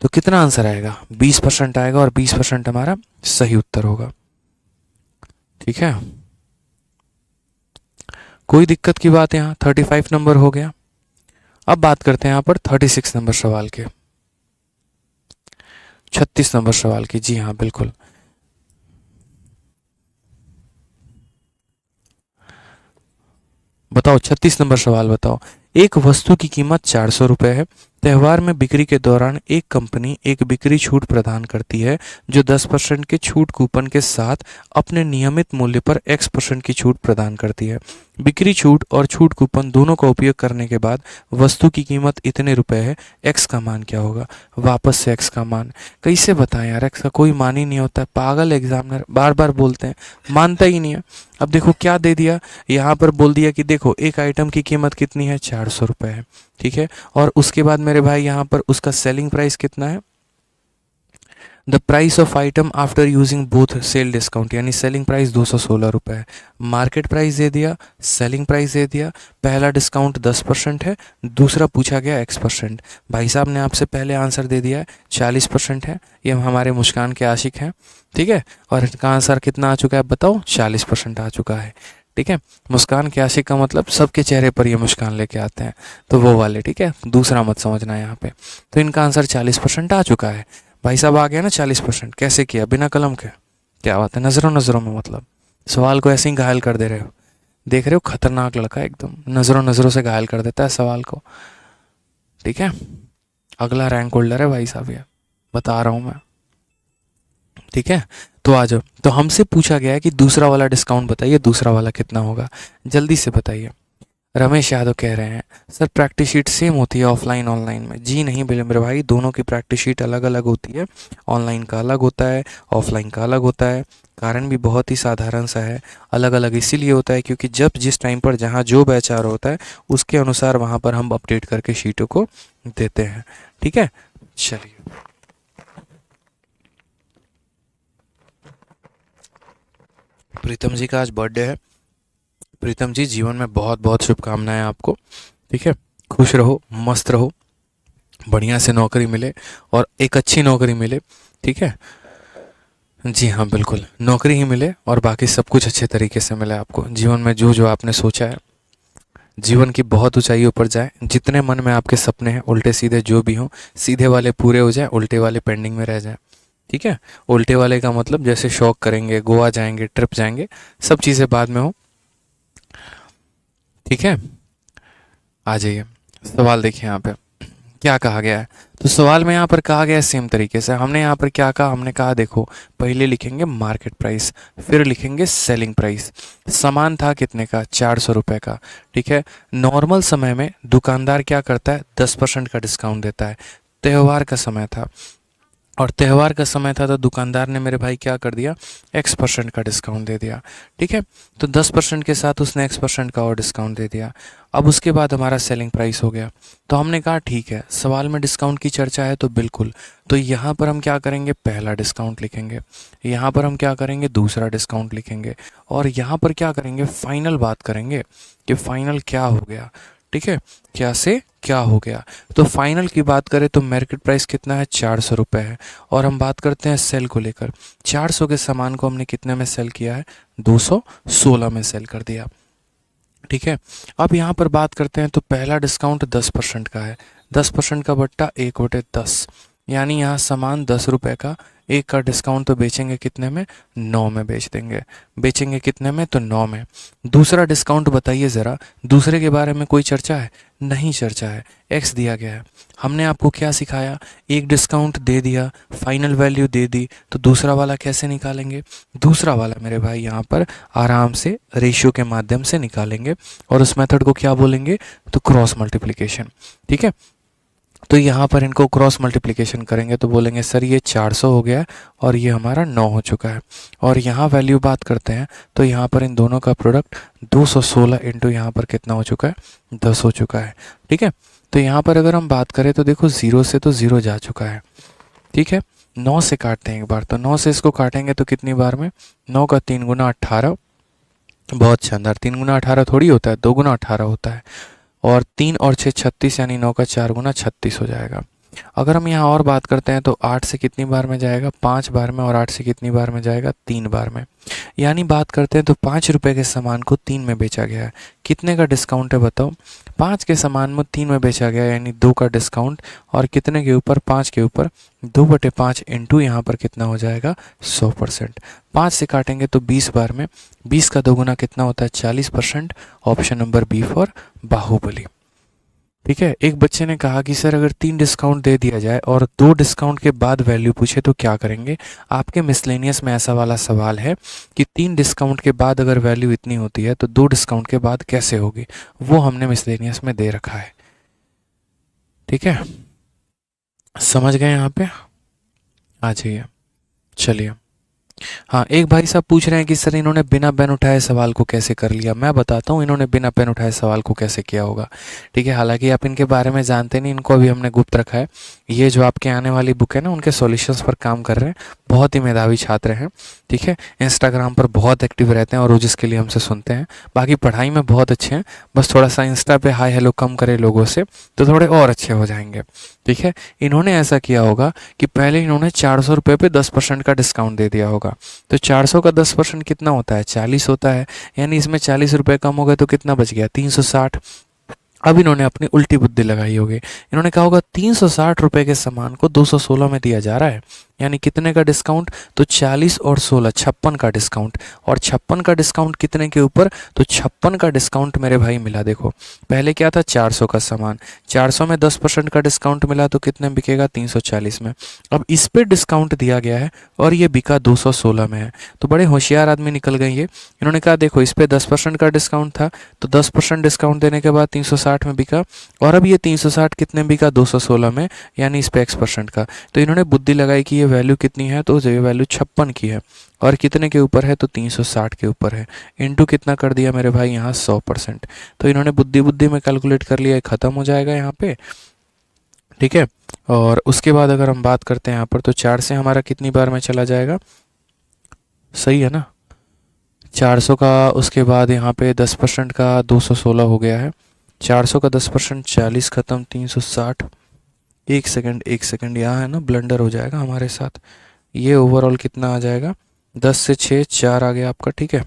तो कितना आंसर आएगा? 20% आएगा और 20% हमारा सही उत्तर होगा। ठीक है, कोई दिक्कत की बात यहाँ? 35 नंबर हो गया। अब बात करते हैं यहाँ पर 36 नंबर सवाल के, 36 नंबर सवाल की। जी हाँ, बिल्कुल। बताओ 36 नंबर सवाल बताओ। एक वस्तु की कीमत 400 रुपये है। त्यौहार में बिक्री के दौरान एक कंपनी एक बिक्री छूट प्रदान करती है जो 10% के छूट कूपन के साथ अपने नियमित मूल्य पर X% की छूट प्रदान करती है। बिक्री छूट और छूट कूपन दोनों का उपयोग करने के बाद वस्तु की कीमत इतने रुपए है, X का मान क्या होगा? वापस से X का मान कैसे बताएं यार? X का कोई मान ही नहीं होता है। पागल एग्जामिनर, बार बार बोलते हैं, मानता ही नहीं है। अब देखो क्या दे दिया यहाँ पर, बोल दिया कि देखो एक आइटम की कीमत कितनी है? 400 रुपये है। ठीक है, और उसके बाद मेरे भाई यहाँ पर उसका सेलिंग प्राइस कितना है? The price of item after using both sale discount, यानी सेलिंग प्राइस 216 रुपये है। मार्केट प्राइस दे दिया, सेलिंग प्राइस दे दिया। पहला डिस्काउंट 10% है, दूसरा पूछा गया X%। भाई साहब ने आपसे पहले आंसर दे दिया है 40% है। ये हमारे मुस्कान के आशिक हैं। ठीक है, और इनका आंसर कितना आ चुका है बताओ? 40% आ चुका है। ठीक है, मुस्कान के आशिक का मतलब सबके चेहरे पर ये मुस्कान लेके आते हैं, तो वो वाले। ठीक है, दूसरा मत समझना यहाँ पे। तो इनका आंसर 40% आ चुका है। भाई साहब आ गया ना 40%? कैसे किया? बिना कलम के। क्या बात है, नज़रों नज़रों में, मतलब सवाल को ऐसे ही घायल कर दे रहे हो। देख रहे हो, खतरनाक लड़का एकदम, नज़रों नज़रों से घायल कर देता है सवाल को। ठीक है, अगला रैंक होल्डर है भाई साहब, ये बता रहा हूँ मैं। ठीक है, तो आ जाओ। तो हमसे पूछा गया है कि दूसरा वाला डिस्काउंट बताइए, दूसरा वाला कितना होगा? जल्दी से बताइए। रमेश यादव कह रहे हैं सर प्रैक्टिस शीट सेम होती है ऑफलाइन ऑनलाइन में? जी नहीं मेरे भाई, दोनों की प्रैक्टिस शीट अलग अलग होती है। ऑनलाइन का अलग होता है, ऑफलाइन का अलग होता है। कारण भी बहुत ही साधारण सा है। अलग अलग इसीलिए होता है क्योंकि जब जिस टाइम पर जहाँ जो बैच आ रहा होता है उसके अनुसार वहाँ पर हम अपडेट करके शीटों को देते हैं। ठीक है, चलिए। प्रीतम जी का आज बर्थडे है। प्रीतम जी, जीवन में बहुत बहुत शुभकामनाएं आपको। ठीक है, खुश रहो, मस्त रहो, बढ़िया से नौकरी मिले और एक अच्छी नौकरी मिले। ठीक है, जी हाँ बिल्कुल, नौकरी ही मिले और बाकी सब कुछ अच्छे तरीके से मिले आपको। जीवन में जो जो आपने सोचा है, जीवन की बहुत ऊंचाइयों पर जाए। जितने मन में आपके सपने हैं उल्टे सीधे जो भी हों, सीधे वाले पूरे हो जाए, उल्टे वाले पेंडिंग में रह जाए। ठीक है, उल्टे वाले का मतलब जैसे शौक करेंगे, गोवा जाएंगे, ट्रिप जाएंगे, सब चीज़ें बाद में हो। ठीक है, आ जाइए। सवाल देखिए यहाँ पे क्या कहा गया है। तो सवाल में यहाँ पर कहा गया है सेम तरीके से। हमने यहाँ पर क्या कहा? हमने कहा देखो, पहले लिखेंगे मार्केट प्राइस, फिर लिखेंगे सेलिंग प्राइस। सामान था कितने का? 400 रुपये का। ठीक है, नॉर्मल समय में दुकानदार क्या करता है? 10% का डिस्काउंट देता है। त्यौहार का समय था और त्यौहार का समय था तो दुकानदार ने मेरे भाई क्या कर दिया? X% का डिस्काउंट दे दिया। ठीक है, तो 10% के साथ उसने X% का और डिस्काउंट दे दिया। अब उसके बाद हमारा सेलिंग प्राइस हो गया। तो हमने कहा ठीक है, सवाल में डिस्काउंट की चर्चा है तो बिल्कुल, तो यहाँ पर हम क्या करेंगे? पहला डिस्काउंट लिखेंगे, यहाँ पर हम क्या करेंगे? दूसरा डिस्काउंट लिखेंगे, और यहाँ पर क्या करेंगे? फाइनल बात करेंगे कि फाइनल क्या हो गया। ठीक है, क्या से क्या हो गया। तो फाइनल की बात करें तो मार्केट प्राइस कितना है? 400 रुपये है। और हम बात करते हैं सेल को लेकर, 400 के सामान को हमने कितने में सेल किया है? 216 में सेल कर दिया। ठीक है, अब यहाँ पर बात करते हैं तो पहला डिस्काउंट 10% का है। 10% का बट्टा 1/10, यानी यहाँ सामान 10 रुपये का, एक का डिस्काउंट तो बेचेंगे कितने में? 9 में बेच देंगे। बेचेंगे कितने में? तो 9 में। दूसरा डिस्काउंट बताइए ज़रा, दूसरे के बारे में कोई चर्चा है? नहीं चर्चा है, X दिया गया है। हमने आपको क्या सिखाया? एक डिस्काउंट दे दिया, फाइनल वैल्यू दे दी, तो दूसरा वाला कैसे निकालेंगे? दूसरा वाला मेरे भाई यहाँ पर आराम से रेशियो के माध्यम से निकालेंगे और उस मेथड को क्या बोलेंगे? तो क्रॉस मल्टीप्लिकेशन। ठीक है, तो यहाँ पर इनको क्रॉस मल्टीप्लिकेशन करेंगे तो बोलेंगे सर ये 400 हो गया और ये हमारा 9 हो चुका है। और यहाँ वैल्यू बात करते हैं तो यहाँ पर इन दोनों का प्रोडक्ट 216 इंटू यहाँ पर कितना हो चुका है, 10 हो चुका है। ठीक है, तो यहाँ पर अगर हम बात करें तो देखो 0 से तो 0 जा चुका है। ठीक है, 9 से काटते हैं एक बार, तो 9 से इसको काटेंगे तो कितनी बार में, 9 का 3 गुना 18। बहुत शानदार, 3 गुना 18 थोड़ी होता है, 2 गुना 18 होता है। और 3 और 6 36, यानी 9 का 4 गुना 36 हो जाएगा। अगर हम यहाँ और बात करते हैं तो 8 से कितनी बार में जाएगा, 5 बार में, और 8 से कितनी बार में जाएगा, 3 बार में। यानी बात करते हैं तो 5 रुपये के सामान को 3 में बेचा गया है। कितने का डिस्काउंट है बताओ, 5 के सामान में 3 में बेचा गया है, यानी 2 का डिस्काउंट। और कितने के ऊपर, 5 के ऊपर 2/5 इंटू यहाँ पर कितना हो जाएगा, 100%। 5 से काटेंगे तो 20 बार में, 20 का 2 गुना कितना होता है, 40%। Option number B for Baahubali. ठीक है, एक बच्चे ने कहा कि सर अगर 3 डिस्काउंट दे दिया जाए और 2 डिस्काउंट के बाद वैल्यू पूछे तो क्या करेंगे। आपके मिसलेनियस में ऐसा वाला सवाल है कि 3 डिस्काउंट के बाद अगर वैल्यू इतनी होती है तो 2 डिस्काउंट के बाद कैसे होगी, वो हमने मिसलेनियस में दे रखा है। ठीक है, समझ गए यहाँ पे, आ जाइए। चलिए, हाँ, एक भाई साहब पूछ रहे हैं कि सर इन्होंने बिना पेन उठाए सवाल को कैसे कर लिया। मैं बताता हूँ इन्होंने बिना पेन उठाए सवाल को कैसे किया होगा। ठीक है, हालांकि आप इनके बारे में जानते नहीं, इनको अभी हमने गुप्त रखा है। ये जो आपके आने वाली बुक है ना, उनके सॉल्यूशंस पर काम कर रहे हैं, बहुत ही मेधावी छात्र हैं। ठीक है, इंस्टाग्राम पर बहुत एक्टिव रहते हैं और वो जिसके लिए हमसे सुनते हैं। बाकी पढ़ाई में बहुत अच्छे हैं, बस थोड़ा सा इंस्टा पे हाई हेलो कम करे लोगों से तो थोड़े और अच्छे हो जाएंगे। ठीक है, इन्होंने ऐसा किया होगा कि पहले इन्होंने 400 रुपये पे 10% का डिस्काउंट दे दिया होगा। तो 400 का 10% कितना होता है, 40 होता है। यानी इसमें 40 रुपये कम हो गए तो कितना बच गया, 360। अब इन्होंने अपनी उल्टी बुद्धि लगाई होगी, इन्होंने कहा होगा 360 रुपये के सामान को 216 में दिया जा रहा है, यानी कितने का डिस्काउंट, तो 40 और 16 56 का डिस्काउंट। और 56 का डिस्काउंट कितने के ऊपर, तो 56 का डिस्काउंट मेरे भाई मिला। देखो पहले क्या था, 400 का सामान, 400 में 10% का डिस्काउंट मिला तो कितने में बिकेगा, 340 में। अब इस पर डिस्काउंट दिया गया है और ये बिका 216 में है। तो बड़े होशियार आदमी निकल गए ये, इन्होंने कहा देखो इस पर 10% का डिस्काउंट था तो 10% डिस्काउंट देने के बाद 360 में बिका, और अब ये 360 कितने में बिका, 216 में, यानी इस पे x% का। तो इन्होंने बुद्धि लगाई कि ये वैल्यू कितनी है, तो ये वैल्यू 56 की है और कितने के ऊपर है, तो 360 के ऊपर है। इनटू कितना कर दिया मेरे भाई यहाँ, 100%। तो इन्होंने बुद्धि में कैलकुलेट कर लिया, खत्म हो जाएगा यहाँ पे। ठीक है, और उसके बाद अगर हम बात करते हैं यहाँ पर तो 4 से हमारा कितनी बार में चला जाएगा, सही है ना, 400 का, उसके बाद यहाँ पे 10% का 216 हो गया है। 400 का 10%, 40 खत्म, 360। एक सेकंड यहाँ है ना, ब्लंडर हो जाएगा हमारे साथ। ये ओवरऑल कितना आ जाएगा, 10 से 6 4 आ गया आपका। ठीक है,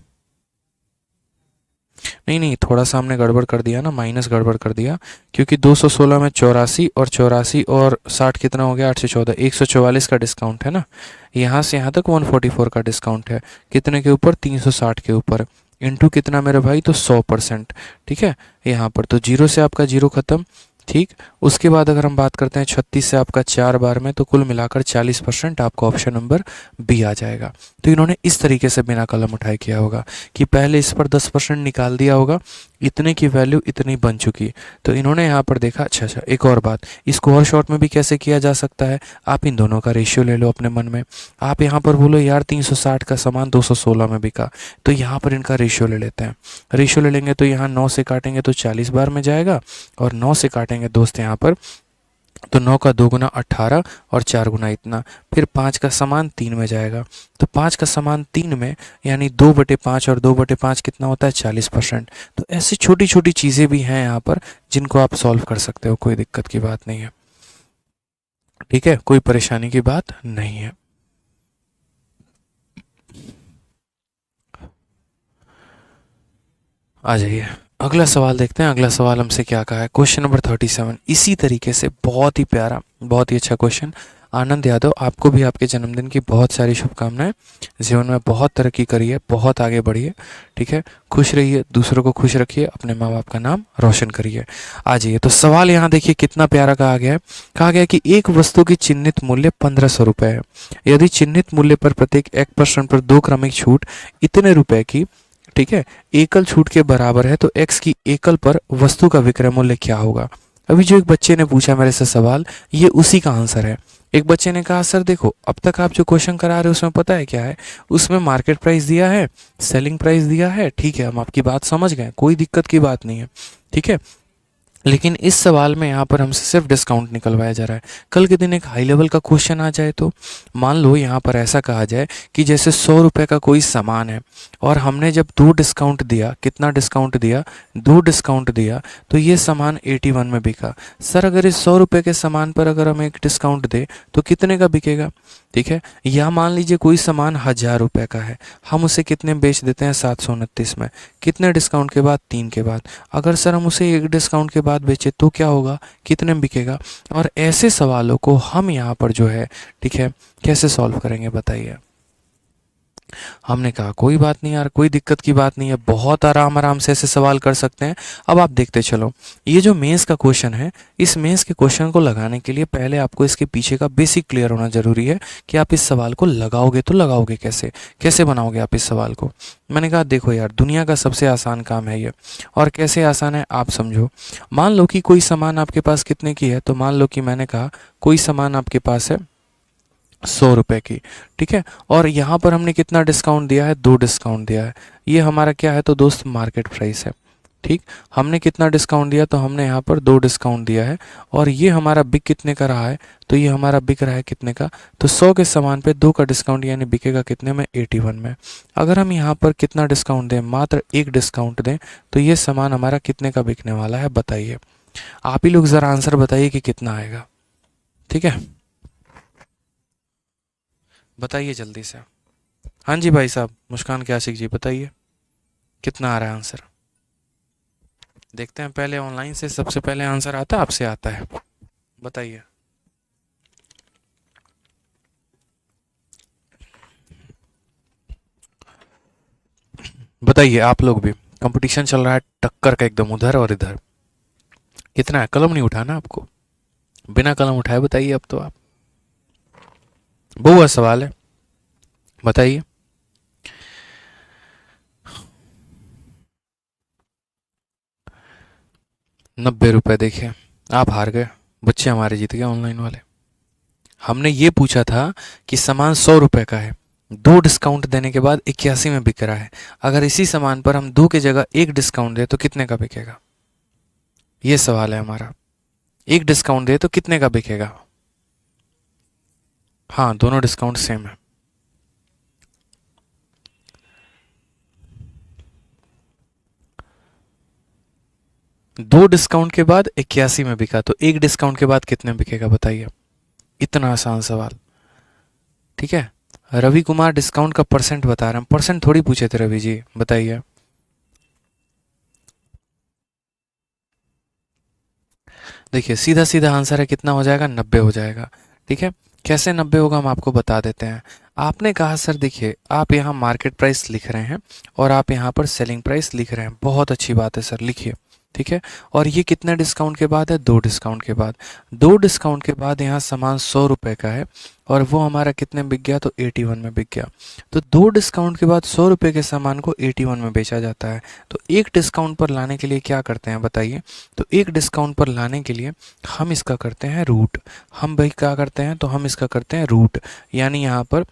नहीं थोड़ा सा हमने गड़बड़ कर दिया ना, माइनस गड़बड़ कर दिया, क्योंकि 216 में 84 और 84 और 60 कितना हो गया, 8 से 14, 144 का डिस्काउंट है ना। यहाँ से यहाँ तक 144 का डिस्काउंट है, कितने के ऊपर, 360 के ऊपर। इनटू कितना मेरे भाई, तो 100%। ठीक है, यहाँ पर तो 0 से आपका 0 खत्म। ठीक, उसके बाद अगर हम बात करते हैं 36 से आपका 4 बार में, तो कुल मिलाकर 40% आपका ऑप्शन नंबर बी आ जाएगा। तो इन्होंने इस तरीके से बिना कलम उठाए किया होगा कि पहले इस पर 10% निकाल दिया होगा, इतने की वैल्यू इतनी बन चुकी। तो इन्होंने यहाँ पर देखा, अच्छा एक और बात, इसको और शॉर्ट में भी कैसे किया जा सकता है, आप इन दोनों का रेशियो ले लो अपने मन में। आप यहाँ पर बोलो यार 360 का सामान 216 में बिका, तो यहाँ पर इनका रेशियो ले लेते हैं। रेशियो ले लेंगे तो यहाँ 9 से काटेंगे तो 40 बार में जाएगा, और 9 से काटेंगे दोस्त यहाँ पर तो 9 का 2 गुना 18 और 4 गुना इतना, फिर 5 का सामान 3 में जाएगा। तो 5 का सामान 3 में, यानी 2/5 और 2/5 कितना होता है, 40%। तो ऐसी छोटी छोटी चीज़ें भी हैं यहाँ पर जिनको आप सॉल्व कर सकते हो, कोई दिक्कत की बात नहीं है। ठीक है, कोई परेशानी की बात नहीं है। आ जाइए, अगला सवाल देखते हैं। अगला सवाल हमसे क्या कहा है, क्वेश्चन नंबर 37। इसी तरीके से बहुत ही प्यारा, बहुत ही अच्छा क्वेश्चन। आनंद यादव, आपको भी आपके जन्मदिन की बहुत सारी शुभकामनाएं। जीवन में बहुत तरक्की करिए, बहुत आगे बढ़िए। ठीक है, खुश रहिए, दूसरों को खुश रखिए, अपने माँ बाप का नाम रोशन करिए। आ जाइए, तो सवाल यहाँ देखिए कितना प्यारा कहा गया है। कहा गया कि एक वस्तु की चिन्हित मूल्य 1500 रुपये है। यदि चिन्हित मूल्य पर प्रत्येक 1% पर 2 क्रमिक छूट इतने रुपए की, ठीक है, एकल छूट के बराबर है, तो x की एकल पर वस्तु का विक्रय मूल्य क्या होगा। अभी जो एक बच्चे ने पूछा मेरे से सवाल, ये उसी का आंसर है। एक बच्चे ने कहा सर देखो अब तक आप जो क्वेश्चन करा रहे हो उसमें पता है क्या है, उसमें मार्केट प्राइस दिया है, सेलिंग प्राइस दिया है, ठीक है हम आपकी बात समझ गए, कोई दिक्कत की बात नहीं है, ठीक है। लेकिन इस सवाल में यहाँ पर हमसे सिर्फ डिस्काउंट निकलवाया जा रहा है। कल के दिन एक हाई लेवल का क्वेश्चन आ जाए तो मान लो यहाँ पर ऐसा कहा जाए कि जैसे 100 रुपये का कोई सामान है और हमने जब 2 डिस्काउंट दिया, कितना डिस्काउंट दिया, 2 डिस्काउंट दिया, तो ये सामान 81 में बिका। सर अगर इस 100 रुपये के सामान पर अगर हम एक डिस्काउंट दें तो कितने का बिकेगा, ठीक है। या मान लीजिए कोई सामान 1000 रुपये का है, हम उसे कितने बेच देते हैं, 729 में, कितने डिस्काउंट के बाद, 3 के बाद। अगर सर हम उसे 1 डिस्काउंट के बाद बेचे तो क्या होगा, कितने में बिकेगा। और ऐसे सवालों को हम यहाँ पर जो है, ठीक है, कैसे सॉल्व करेंगे बताइए। हमने कहा कोई बात नहीं यार, कोई दिक्कत की बात नहीं है, बहुत आराम आराम से ऐसे सवाल कर सकते हैं। अब आप देखते चलो, ये जो मेंस का क्वेश्चन है, इस मेंस के क्वेश्चन को लगाने के लिए पहले आपको इसके पीछे का बेसिक क्लियर होना जरूरी है कि आप इस सवाल को लगाओगे तो लगाओगे कैसे, कैसे बनाओगे आप इस सवाल को। मैंने कहा देखो यार दुनिया का सबसे आसान काम है ये, और कैसे आसान है आप समझो। मान लो कि कोई सामान आपके पास कितने की है, तो मान लो कि मैंने कहा कोई सामान आपके पास है 100 रुपये की, ठीक है, और यहाँ पर हमने कितना डिस्काउंट दिया है, 2 डिस्काउंट दिया है। ये हमारा क्या है तो दोस्त मार्केट प्राइस है, ठीक। हमने कितना डिस्काउंट दिया, तो हमने यहाँ पर 2 डिस्काउंट दिया है, और ये हमारा बिक कितने का रहा है, तो ये हमारा बिक रहा है कितने का, तो 100 के सामान पे 2 का डिस्काउंट यानी बिकेगा कितने में, 81 में। अगर हम यहाँ पर कितना डिस्काउंट दें, मात्र 1 डिस्काउंट दें, तो ये सामान हमारा कितने का बिकने वाला है बताइए। आप ही लोग ज़रा आंसर बताइए कि कितना आएगा, ठीक है, बताइए जल्दी से। हाँ जी भाई साहब, मुस्कान के आशिक जी बताइए कितना आ रहा है आंसर। देखते हैं पहले ऑनलाइन से सबसे पहले आंसर आता है, आपसे आता है, बताइए। बताइए आप लोग भी, कंपटीशन चल रहा है टक्कर का एकदम उधर और इधर। कितना है, कलम नहीं उठाना आपको, बिना कलम उठाए बताइए अब तो आप। बहुत सवाल है, बताइए। 90 रुपये, देखिए आप हार गए, बच्चे हमारे जीत गए ऑनलाइन वाले। हमने ये पूछा था कि सामान 100 रुपये का है, 2 डिस्काउंट देने के बाद 81 में बिक रहा है, अगर इसी सामान पर हम 2 की जगह 1 डिस्काउंट दे तो कितने का बिकेगा, ये सवाल है हमारा। 1 डिस्काउंट दे तो कितने का बिकेगा। हाँ दोनों डिस्काउंट सेम है। दो डिस्काउंट के बाद 81 में बिका, तो 1 डिस्काउंट के बाद कितने में बिकेगा बताइए। इतना आसान सवाल, ठीक है। रवि कुमार डिस्काउंट का परसेंट बता रहे हैं, परसेंट थोड़ी पूछे थे रवि जी, बताइए। देखिए सीधा सीधा आंसर है, कितना हो जाएगा, 90 हो जाएगा, ठीक है। कैसे 90 होगा हम आपको बता देते हैं। आपने कहा सर देखिए आप यहाँ मार्केट प्राइस लिख रहे हैं और आप यहाँ पर सेलिंग प्राइस लिख रहे हैं, बहुत अच्छी बात है सर, लिखिए, ठीक है। और ये कितने डिस्काउंट के बाद है, 2 डिस्काउंट के बाद। 2 डिस्काउंट के बाद यहाँ सामान 100 रुपये का है और वो हमारा कितने में बिक गया, तो 81 में बिक गया। तो 2 डिस्काउंट के बाद 100 रुपये के सामान को 81 में बेचा जाता है। तो 1 डिस्काउंट पर लाने के लिए क्या करते हैं बताइए। तो 1 डिस्काउंट पर लाने के लिए हम इसका करते हैं रूट। हम भाई क्या करते हैं, तो हम इसका करते हैं रूट, यानी यहाँ पर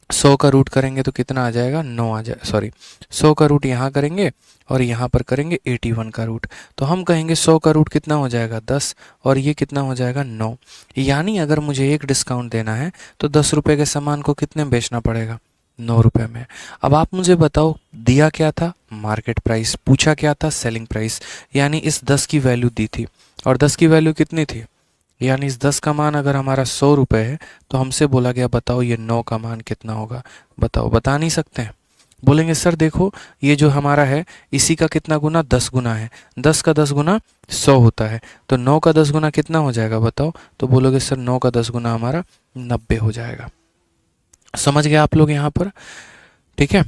100 का रूट करेंगे तो कितना आ जाएगा, 9 आ जाए, सॉरी 100 का रूट यहाँ करेंगे और यहाँ पर करेंगे 81 का रूट। तो हम कहेंगे 100 का रूट कितना हो जाएगा, 10, और ये कितना हो जाएगा, 9। यानी अगर मुझे 1 डिस्काउंट देना है तो 10 रुपये के सामान को कितने में बेचना पड़ेगा, 9 रुपये में। अब आप मुझे बताओ दिया क्या था, मार्केट प्राइस, पूछा क्या था, सेलिंग प्राइस, यानी इस 10 की वैल्यू दी थी, और 10 की वैल्यू कितनी थी, यानी इस 10 का मान अगर हमारा 100 रुपये है तो हमसे बोला गया बताओ ये 9 का मान कितना होगा। बताओ, बता नहीं सकते हैं। बोलेंगे सर देखो ये जो हमारा है इसी का कितना गुना, 10 गुना है, 10 का 10 गुना 100 होता है, तो 9 का 10 गुना कितना हो जाएगा बताओ। तो बोलोगे सर 9 का 10 गुना हमारा 90 हो जाएगा। समझ गए आप लोग यहाँ पर, ठीक है।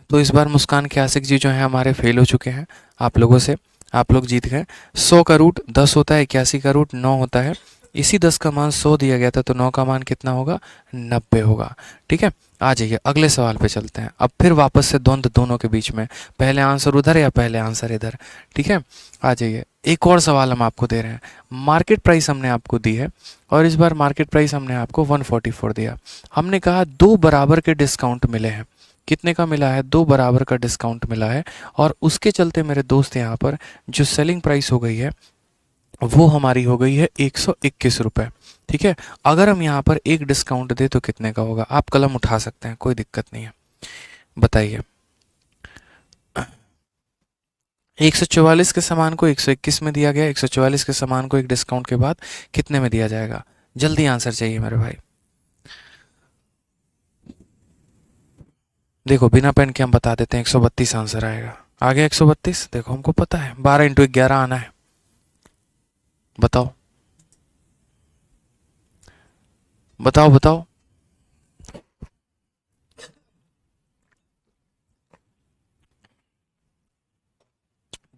तो इस बार मुस्कान के आशिक जी जो हैं हमारे फेल हो चुके हैं आप लोगों से, आप लोग जीत गए। 100 का रूट 10 होता है, 81 का रूट 9 होता है, इसी 10 का मान 100 दिया गया था, तो 9 का मान कितना होगा, 90 होगा, ठीक है। आ जाइए अगले सवाल पे चलते हैं। अब फिर वापस से द्वंद्व दोनों के बीच में, पहले आंसर उधर या पहले आंसर इधर। ठीक है, आ जाइए एक और सवाल हम आपको दे रहे हैं। मार्केट प्राइस हमने आपको दी है और इस बार मार्केट प्राइस हमने आपको 144 दिया। हमने कहा दो बराबर के डिस्काउंट मिले हैं। कितने का मिला है? दो बराबर का डिस्काउंट मिला है और उसके चलते मेरे दोस्त यहाँ पर जो सेलिंग प्राइस हो गई है वो हमारी हो गई है 121 रुपये। ठीक है, अगर हम यहाँ पर एक डिस्काउंट दे तो कितने का होगा? आप कलम उठा सकते हैं, कोई दिक्कत नहीं है, बताइए। 144 के सामान को 121 में दिया गया, 144 के सामान को एक डिस्काउंट के बाद कितने में दिया जाएगा? जल्दी आंसर चाहिए मेरे भाई। देखो बिना पेन के हम बता देते हैं, 132 आंसर आएगा। आ गया 132? देखो हमको पता है 12 इंटू 11 आना है। बताओ बताओ बताओ।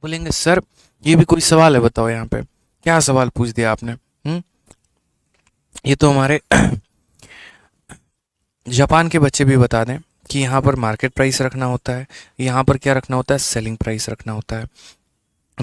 बोलेंगे सर ये भी कोई सवाल है? बताओ यहाँ पे क्या सवाल पूछ दिया आपने। ये तो हमारे जापान के बच्चे भी बता दें कि यहाँ पर मार्केट प्राइस रखना होता है, यहाँ पर क्या रखना होता है? सेलिंग प्राइस रखना होता है।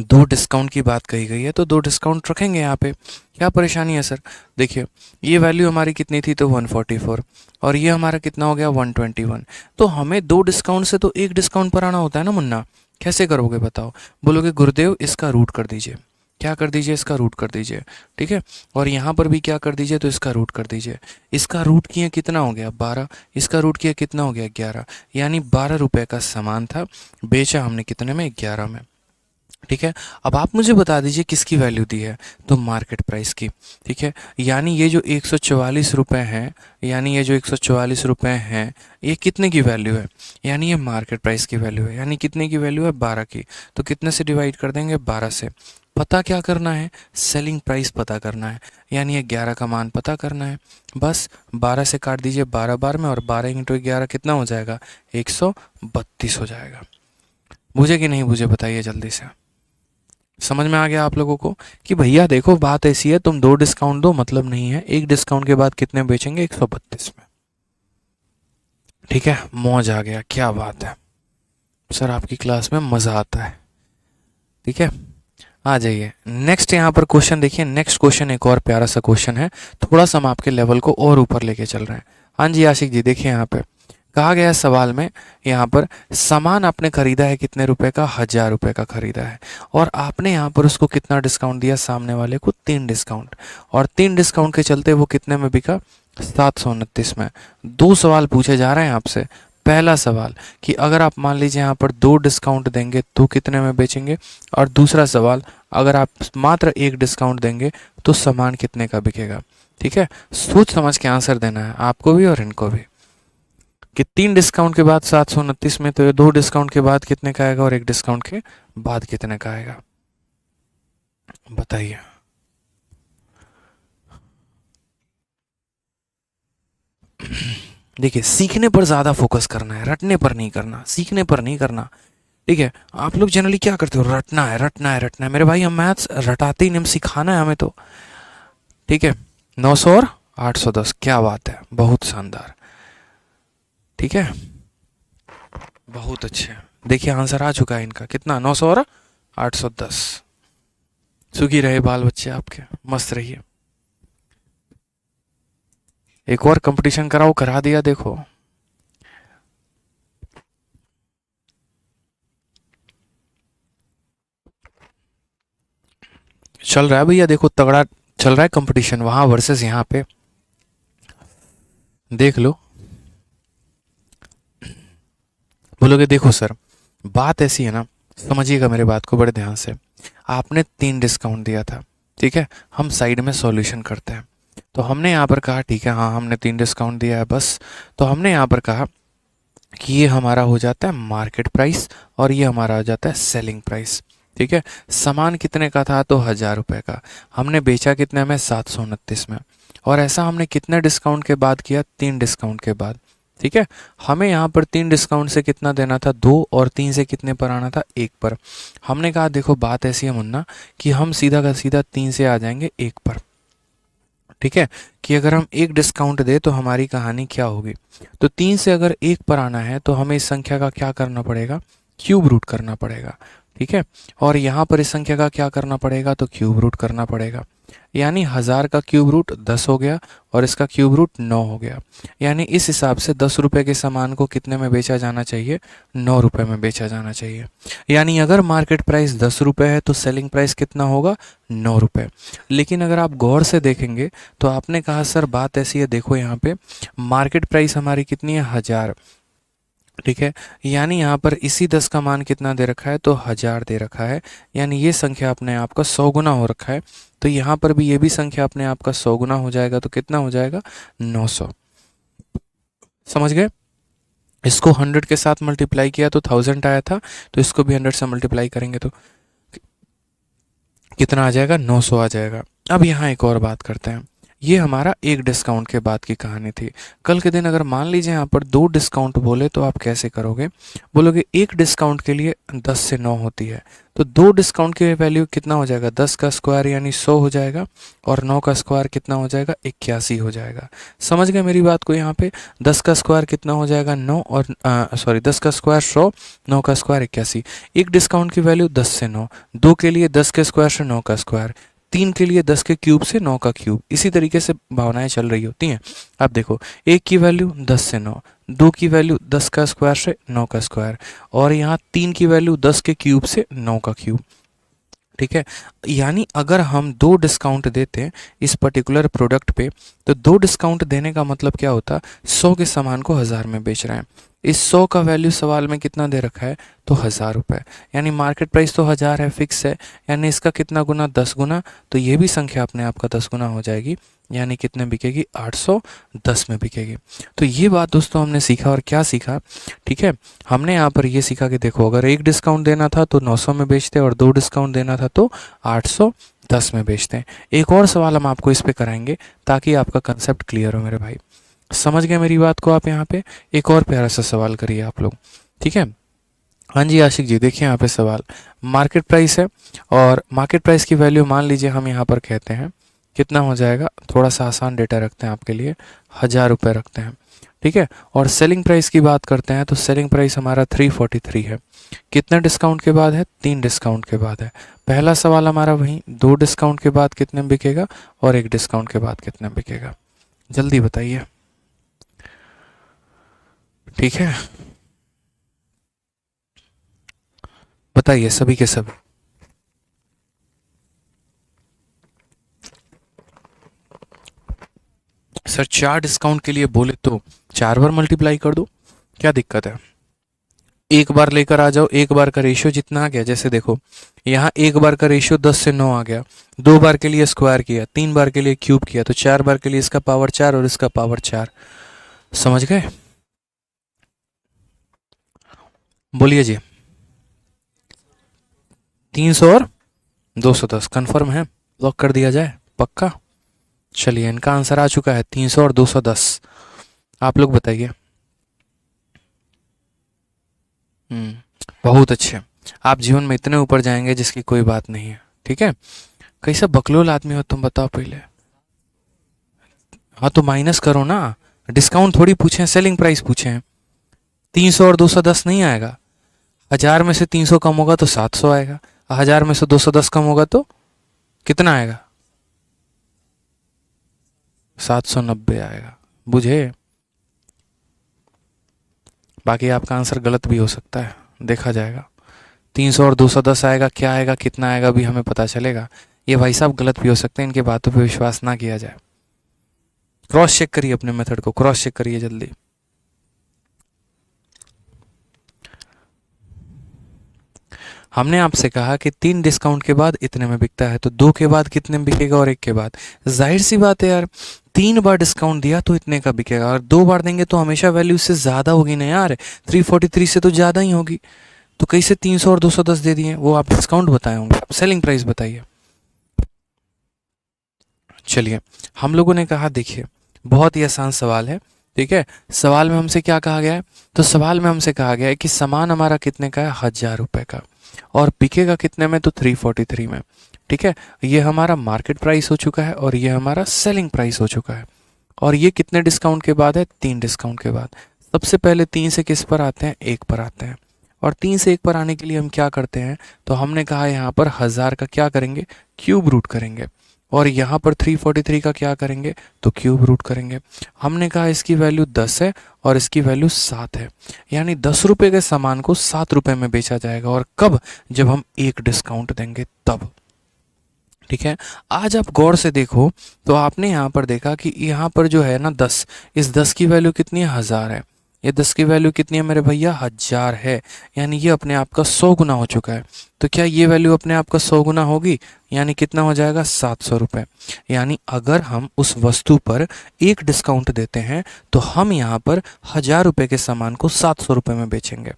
दो डिस्काउंट की बात कही गई है तो दो डिस्काउंट रखेंगे यहाँ पे, क्या परेशानी है सर? देखिए ये वैल्यू हमारी कितनी थी? तो 144 और ये हमारा कितना हो गया? 121। तो हमें दो डिस्काउंट से तो एक डिस्काउंट पर आना होता है ना मुन्ना। कैसे करोगे बताओ? बोलोगे गुरुदेव इसका रूट कर दीजिए। क्या कर दीजिए? इसका रूट कर दीजिए। ठीक है, और यहाँ पर भी क्या कर दीजिए? तो इसका रूट कर दीजिए। इसका रूट किया कितना हो गया? 12। इसका रूट किया कितना हो गया? 11। यानी 12 रुपये का सामान था, बेचा हमने कितने में? 11 में। ठीक है, अब आप मुझे बता दीजिए किसकी वैल्यू दी है? तो मार्केट प्राइस की। ठीक है, यानी ये जो 144 रुपये हैं, यानी ये जो 144 रुपये हैं, ये कितने की वैल्यू है? यानी ये मार्केट प्राइस की वैल्यू है। यानी कितने की वैल्यू है? 12 की। तो कितने से डिवाइड कर देंगे? 12 से। पता क्या करना है? सेलिंग प्राइस पता करना है, यानी ये 11 का मान पता करना है। बस 12 से काट दीजिए 12 बार में, और 12 इंटू 11 कितना हो जाएगा? 132 हो जाएगा। बुझे कि नहीं बुझे? बताइए जल्दी से। समझ में आ गया आप लोगों को कि भैया देखो बात ऐसी है, तुम दो डिस्काउंट दो मतलब नहीं है, एक डिस्काउंट के बाद कितने बेचेंगे? 132 में। ठीक है, मौज आ गया, क्या बात है सर, आपकी क्लास में मज़ा आता है। ठीक है, आ जाइए नेक्स्ट यहाँ पर क्वेश्चन देखिए। नेक्स्ट क्वेश्चन एक और प्यारा सा क्वेश्चन है, थोड़ा सा हम आपके लेवल को और ऊपर लेके चल रहे हैं। हाँ जी आशिक जी, देखिए यहाँ पे कहा गया है सवाल में, यहाँ पर सामान आपने खरीदा है कितने रुपए का? 1000 रुपये का खरीदा है, और आपने यहाँ पर उसको कितना डिस्काउंट दिया? सामने वाले को 3 डिस्काउंट, और 3 डिस्काउंट के चलते वो कितने में बिका? 729 में। दो सवाल पूछे जा रहे हैं आपसे। पहला सवाल कि अगर आप मान लीजिए यहाँ पर 2 डिस्काउंट देंगे तो कितने में बेचेंगे, और दूसरा सवाल अगर आप मात्र 1 डिस्काउंट देंगे तो सामान कितने का बिकेगा। ठीक है, सोच समझ के आंसर देना है आपको भी और इनको भी, कि 3 डिस्काउंट के बाद 729 में, तो ये 2 डिस्काउंट के बाद कितने का आएगा और 1 डिस्काउंट के बाद कितने का आएगा? बताइए। देखिए सीखने पर ज़्यादा फोकस करना है, रटने पर नहीं करना, सीखने पर नहीं करना। ठीक है, आप लोग जनरली क्या करते हो? रटना है रटना है रटना है। मेरे भाई हम मैथ्स रटाते ही नहीं, हम सिखाना है हमें तो। ठीक है, 900 और 810, क्या बात है, बहुत शानदार। ठीक है, बहुत अच्छे। देखिए आंसर आ चुका है इनका, कितना? 900 और 810। सुखी रहे बाल बच्चे आपके, मस्त रहिए। एक और कंपटीशन कराओ, करा दिया देखो। चल रहा है भैया, देखो तगड़ा चल रहा है कंपटीशन, वहां वर्सेस यहाँ पे, देख लो। बोलोगे देखो सर बात ऐसी है ना, समझिएगा मेरे बात को बड़े ध्यान से। आपने 3 डिस्काउंट दिया था, ठीक है, हम साइड में सॉल्यूशन करते हैं। तो हमने यहाँ पर कहा ठीक है हाँ हमने 3 डिस्काउंट दिया है बस, तो हमने यहाँ पर कहा कि ये हमारा हो जाता है मार्केट प्राइस और ये हमारा हो जाता है सेलिंग प्राइस। ठीक है, सामान कितने का था? तो 1000 रुपये का। हमने बेचा कितने में? 729 में। और ऐसा हमने कितने डिस्काउंट के बाद किया? 3 डिस्काउंट के बाद। ठीक है, हमें यहाँ पर 3 डिस्काउंट से कितना देना था? 2, और 3 से कितने पर आना था? 1 पर। हमने कहा देखो बात ऐसी है मुन्ना कि हम सीधा का सीधा 3 से आ जाएंगे 1 पर। ठीक है, कि अगर हम एक डिस्काउंट दे तो हमारी कहानी क्या होगी। तो 3 से अगर 1 पर आना है तो हमें इस संख्या का क्या करना पड़ेगा, क्यूब रूट करना पड़ेगा। ठीक है, और यहाँ पर इस संख्या का क्या करना पड़ेगा, तो क्यूब रूट करना पड़ेगा। यानी 1000 का क्यूब रूट 10 हो गया और इसका क्यूब रूट 9 हो गया। यानी इस हिसाब से 10 रुपये के सामान को कितने में बेचा जाना चाहिए, 9 रुपये में बेचा जाना चाहिए। यानी अगर मार्केट प्राइस 10 रुपये है तो सेलिंग प्राइस कितना होगा, 9 रुपये। लेकिन अगर आप गौर से देखेंगे तो आपने कहा सर बात ऐसी है, देखो यहाँ पे मार्केट प्राइस हमारी कितनी है, 1000। ठीक है, यानी यहाँ पर इसी 10 का मान कितना दे रखा है, तो 1000 दे रखा है। यानी ये संख्या अपने आप का 100 गुना हो रखा है। तो यहाँ पर भी ये भी संख्या अपने आप का 100 गुना हो जाएगा। तो कितना हो जाएगा, 900। समझ गए। इसको 100 के साथ मल्टीप्लाई किया तो 1000 आया था, तो इसको भी 100 से मल्टीप्लाई करेंगे तो कितना आ जाएगा, 900 आ जाएगा। अब यहाँ एक और बात करते हैं। ये हमारा एक डिस्काउंट के बाद की कहानी थी। कल के दिन अगर मान लीजिए यहाँ पर 2 डिस्काउंट बोले तो आप कैसे करोगे, बोलोगे एक डिस्काउंट के लिए 10 से 9 होती है, तो 2 डिस्काउंट की वैल्यू कितना हो जाएगा, 10 का स्क्वायर यानी 100 हो जाएगा, और 9 का स्क्वायर कितना हो जाएगा, 81 हो जाएगा। समझ गए मेरी बात को। यहाँ पे 10 का स्क्वायर कितना हो जाएगा, 9, और 10 का स्क्वायर 100, 9 का स्क्वायर 81। एक डिस्काउंट की वैल्यू 10 से 9, 2 के लिए 10 के स्क्वायर से 9 का स्क्वायर, 3 के लिए 10 के क्यूब से 9 का क्यूब। इसी तरीके से भावनाएं चल रही होती हैं। अब देखो, एक की वैल्यू 10 से 9, 2 की वैल्यू 10 का स्क्वायर से 9 का स्क्वायर, और यहाँ 3 की वैल्यू 10 के क्यूब से 9 का क्यूब। ठीक है, यानी अगर हम 2 डिस्काउंट देते हैं इस पर्टिकुलर प्रोडक्ट पे, तो 2 डिस्काउंट देने का मतलब क्या होता, 100 के सामान को 1000 में बेच रहे हैं। इस 100 का वैल्यू सवाल में कितना दे रखा है, तो 1000 रुपये। यानी मार्केट प्राइस तो 1000 है, फिक्स है, यानी इसका कितना गुना, 10 गुना। तो ये भी संख्या अपने आप का 10 गुना हो जाएगी, यानी कितने बिकेगी, 810 में बिकेगी। तो ये बात दोस्तों हमने सीखा। और क्या सीखा, ठीक है, हमने यहाँ पर ये सीखा कि देखो अगर एक डिस्काउंट देना था तो 900 में बेचते, और 2 डिस्काउंट देना था तो 810 में बेचते हैं। एक और सवाल हम आपको इस पे कराएंगे ताकि आपका कंसेप्ट क्लियर हो मेरे भाई। समझ गए मेरी बात को आप। यहाँ पे एक और प्यारा सा सवाल करिए आप लोग। ठीक है, हाँ जी आशिक जी, देखिए यहाँ पे सवाल मार्केट प्राइस है, और मार्केट प्राइस की वैल्यू मान लीजिए हम यहाँ पर कहते हैं कितना हो जाएगा, थोड़ा सा आसान डेटा रखते हैं आपके लिए, 1000 रुपये रखते हैं। ठीक है, और सेलिंग प्राइस की बात करते हैं तो सेलिंग प्राइस हमारा 343 है। कितने डिस्काउंट के बाद है, 3 डिस्काउंट के बाद है। पहला सवाल हमारा वहीं 2 डिस्काउंट के बाद कितने में बिकेगा, और 1 डिस्काउंट के बाद कितने में बिकेगा, जल्दी बताइए। ठीक है, बताइए सभी के सब। सर 4 डिस्काउंट के लिए बोले तो 4 बार मल्टीप्लाई कर दो, क्या दिक्कत है। एक बार लेकर आ जाओ, एक बार का रेशियो जितना आ गया, जैसे देखो यहाँ एक बार का रेशियो 10 से 9 आ गया, 2 बार के लिए स्क्वायर किया, 3 बार के लिए क्यूब किया, तो 4 बार के लिए इसका पावर 4 और इसका पावर 4। समझ गए, बोलिए जी। 300 और 210 कंफर्म है, लॉक कर दिया जाए, पक्का। चलिए इनका आंसर आ चुका है 300 और 210। आप लोग बताइए। बहुत अच्छे, आप जीवन में इतने ऊपर जाएंगे जिसकी कोई बात नहीं है। ठीक है, कैसा बकलोल आदमी हो तुम, बताओ पहले। हाँ तो माइनस करो ना, डिस्काउंट थोड़ी पूछे, सेलिंग प्राइस पूछे हैं। 300 और 210 नहीं आएगा, 1000 में से 300 कम होगा तो 700 आएगा, 1000 में से 210 कम होगा तो कितना आएगा, 790 आएगा। बुझे, बाकी आपका आंसर गलत भी हो सकता है, देखा जाएगा। 300 और 210 आएगा, क्या आएगा कितना आएगा भी हमें पता चलेगा। ये भाई साहब गलत भी हो सकते हैं, इनके बातों पे विश्वास ना किया जाए। क्रॉस चेक करिए अपने मेथड को, क्रॉस चेक करिए जल्दी। हमने आपसे कहा कि 3 डिस्काउंट के बाद इतने में बिकता है, तो 2 के बाद कितने में बिकेगा और 1 के बाद। जाहिर सी बात है यार, 3 बार डिस्काउंट दिया तो इतने का बिकेगा, और 2 बार देंगे तो हमेशा वैल्यू इससे ज़्यादा होगी ना यार, 343 से तो ज़्यादा ही होगी। तो कैसे 300 और 210 दे दिए, वो आप डिस्काउंट बताए होंगे, आप सेलिंग प्राइस बताइए। चलिए हम लोगों ने कहा, देखिए बहुत ही आसान सवाल है। ठीक है, सवाल में हमसे क्या कहा गया है, तो सवाल में हमसे कहा गया है कि सामान हमारा कितने का है, 1000 रुपये का, और बिकेगा कितने में, तो 343 में। ठीक है, ये हमारा मार्केट प्राइस हो चुका है और ये हमारा सेलिंग प्राइस हो चुका है। और ये कितने डिस्काउंट के बाद है? 3 डिस्काउंट के बाद। सबसे पहले 3 से किस पर आते हैं? 1 पर आते हैं। और 3 से 1 पर आने के लिए हम क्या करते हैं? तो हमने कहा यहाँ पर 1000 का क्या करेंगे? क्यूब रूट करेंगे। और यहाँ पर 343 का क्या करेंगे? तो क्यूब रूट करेंगे। हमने कहा इसकी वैल्यू 10 है और इसकी वैल्यू 7 है, यानी 10 रुपये के सामान को 7 रुपये में बेचा जाएगा। और कब? जब हम 1 डिस्काउंट देंगे तब। ठीक है, आज आप गौर से देखो तो आपने यहाँ पर देखा कि यहाँ पर जो है ना 10, इस 10 की वैल्यू कितनी है? 1000 है। ये 10 की वैल्यू कितनी है मेरे भैया? 1000 है, यानी ये अपने आप का 100 गुना हो चुका है। तो क्या ये वैल्यू अपने आप का 100 गुना होगी? यानी कितना हो जाएगा? 700 रुपये। यानी अगर हम उस वस्तु पर 1 डिस्काउंट देते हैं तो हम यहाँ पर 1000 रुपये के सामान को 700 रुपये में बेचेंगे।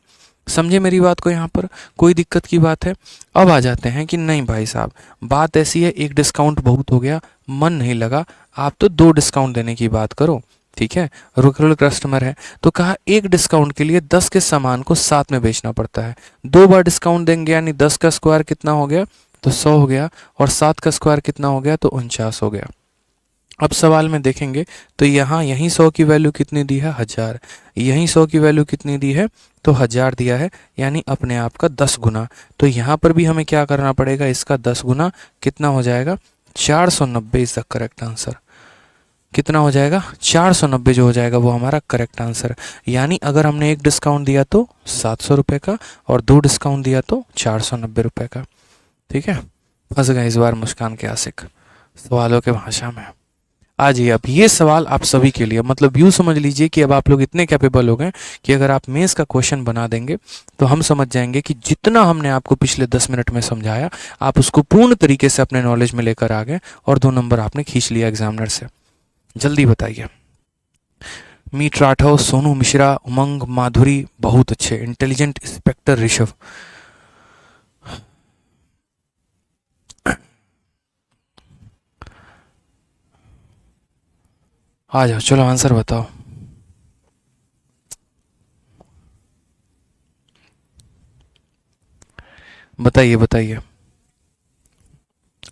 समझे मेरी बात को? यहाँ पर कोई दिक्कत की बात है? अब आ जाते हैं कि नहीं भाई साहब, बात ऐसी है, 1 डिस्काउंट बहुत हो गया, मन नहीं लगा, आप तो 2 डिस्काउंट देने की बात करो। ठीक है, रेगुलर कस्टमर है तो कहा 1 डिस्काउंट के लिए 10 के सामान को 7 में बेचना पड़ता है। 2 बार डिस्काउंट देंगे यानी 10 का स्क्वायर कितना हो गया? तो 100 हो गया। और 7 का स्क्वायर कितना हो गया? तो 49 हो गया। अब सवाल में देखेंगे तो यहाँ यहीं 100 की वैल्यू कितनी दी है? 1000। यहीं 100 की वैल्यू कितनी दी है? तो 1000 दिया है, यानी अपने आप का 10 गुना। तो यहाँ पर भी हमें क्या करना पड़ेगा? इसका 10 गुना। कितना हो जाएगा? 490 इज द करेक्ट आंसर। कितना हो जाएगा? 490 जो हो जाएगा वो हमारा करेक्ट आंसर। यानी अगर हमने 1 डिस्काउंट दिया तो 700 रुपये का और 2 डिस्काउंट दिया तो 490 रुपये का। ठीक है, फंस गए इस बार मुस्कान के आशिक सवालों के भाषा में। आ जाइए, अब ये सवाल आप सभी के लिए, मतलब यूँ समझ लीजिए कि अब आप लोग इतने कैपेबल हो गए कि अगर आप मेंस का क्वेश्चन बना देंगे तो हम समझ जाएंगे कि जितना हमने आपको पिछले 10 मिनट में समझाया आप उसको पूर्ण तरीके से अपने नॉलेज में लेकर आ गए और 2 नंबर आपने खींच लिया एग्जामिनर से। जल्दी बताइए। मीट राठौर, सोनू मिश्रा, उमंग, माधुरी, बहुत अच्छे, इंटेलिजेंट इंस्पेक्टर ऋषभ। आ जाओ, चलो आंसर बताओ। बताइए बताइए।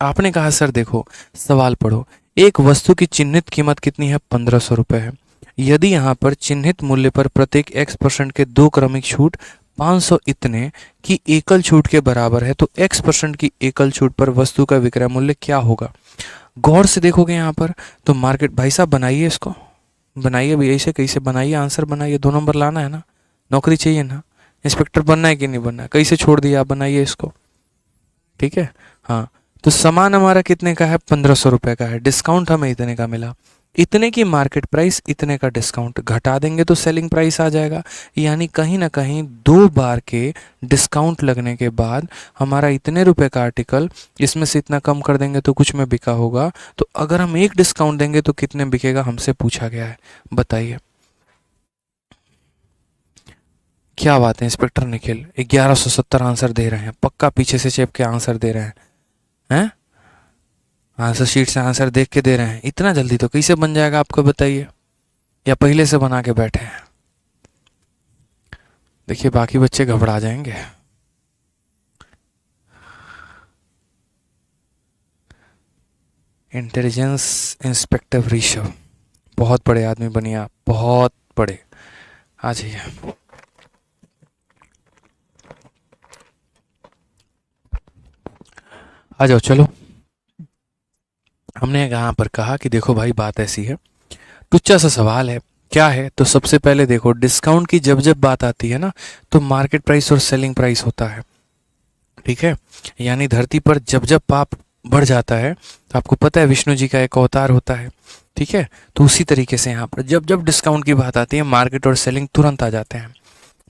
आपने कहा सर देखो, सवाल पढ़ो। एक वस्तु की चिन्हित कीमत कितनी है? 1500 रुपये है। यदि यहाँ पर चिन्हित मूल्य पर प्रत्येक x% के 2 क्रमिक छूट 500 इतने की एकल छूट के बराबर है तो x% की एकल छूट पर वस्तु का विक्रय मूल्य क्या होगा? गौर से देखोगे यहाँ पर तो मार्केट, भाई साहब बनाइए इसको, बनाइए भैया, इसे कैसे बनाइए, आंसर बनाइए। 2 नंबर लाना है ना, नौकरी चाहिए ना, इंस्पेक्टर बनना है कि नहीं बनना है? कैसे छोड़ दिया आप, बनाइए इसको। ठीक है, हाँ। तो सामान हमारा कितने का है? 1500 रुपये का है। डिस्काउंट हमें इतने का मिला, इतने की मार्केट प्राइस, इतने का डिस्काउंट, घटा देंगे तो सेलिंग प्राइस आ जाएगा। यानी कहीं ना कहीं 2 बार के डिस्काउंट लगने के बाद हमारा इतने रुपए का आर्टिकल, इसमें से इतना कम कर देंगे तो कुछ में बिका होगा। तो अगर हम 1 डिस्काउंट देंगे तो कितने बिकेगा? हमसे पूछा गया है, बताइए। क्या बात है इंस्पेक्टर निखिल, 1170 आंसर दे रहे हैं, पक्का पीछे से चेप के आंसर दे रहे हैं? आंसर शीट से आंसर देख के दे रहे हैं, इतना जल्दी तो कैसे बन जाएगा आपको बताइए, या पहले से बना के बैठे हैं? देखिए बाकी बच्चे घबरा जाएंगे। इंटेलिजेंस इंस्पेक्टर ऋषभ, बहुत बड़े आदमी बनिए आप, बहुत बड़े। आ जाइए। आ जाओ चलो। हमने यहाँ पर कहा कि देखो भाई बात ऐसी है, टुच्चा सा सवाल है। क्या है? तो सबसे पहले देखो, डिस्काउंट की जब जब बात आती है ना तो मार्केट प्राइस और सेलिंग प्राइस होता है। ठीक है, यानी धरती पर जब जब पाप बढ़ जाता है तो आपको पता है विष्णु जी का एक अवतार होता है। ठीक है, तो उसी तरीके से यहाँ पर जब जब डिस्काउंट की बात आती है मार्केट और सेलिंग तुरंत आ जाते हैं।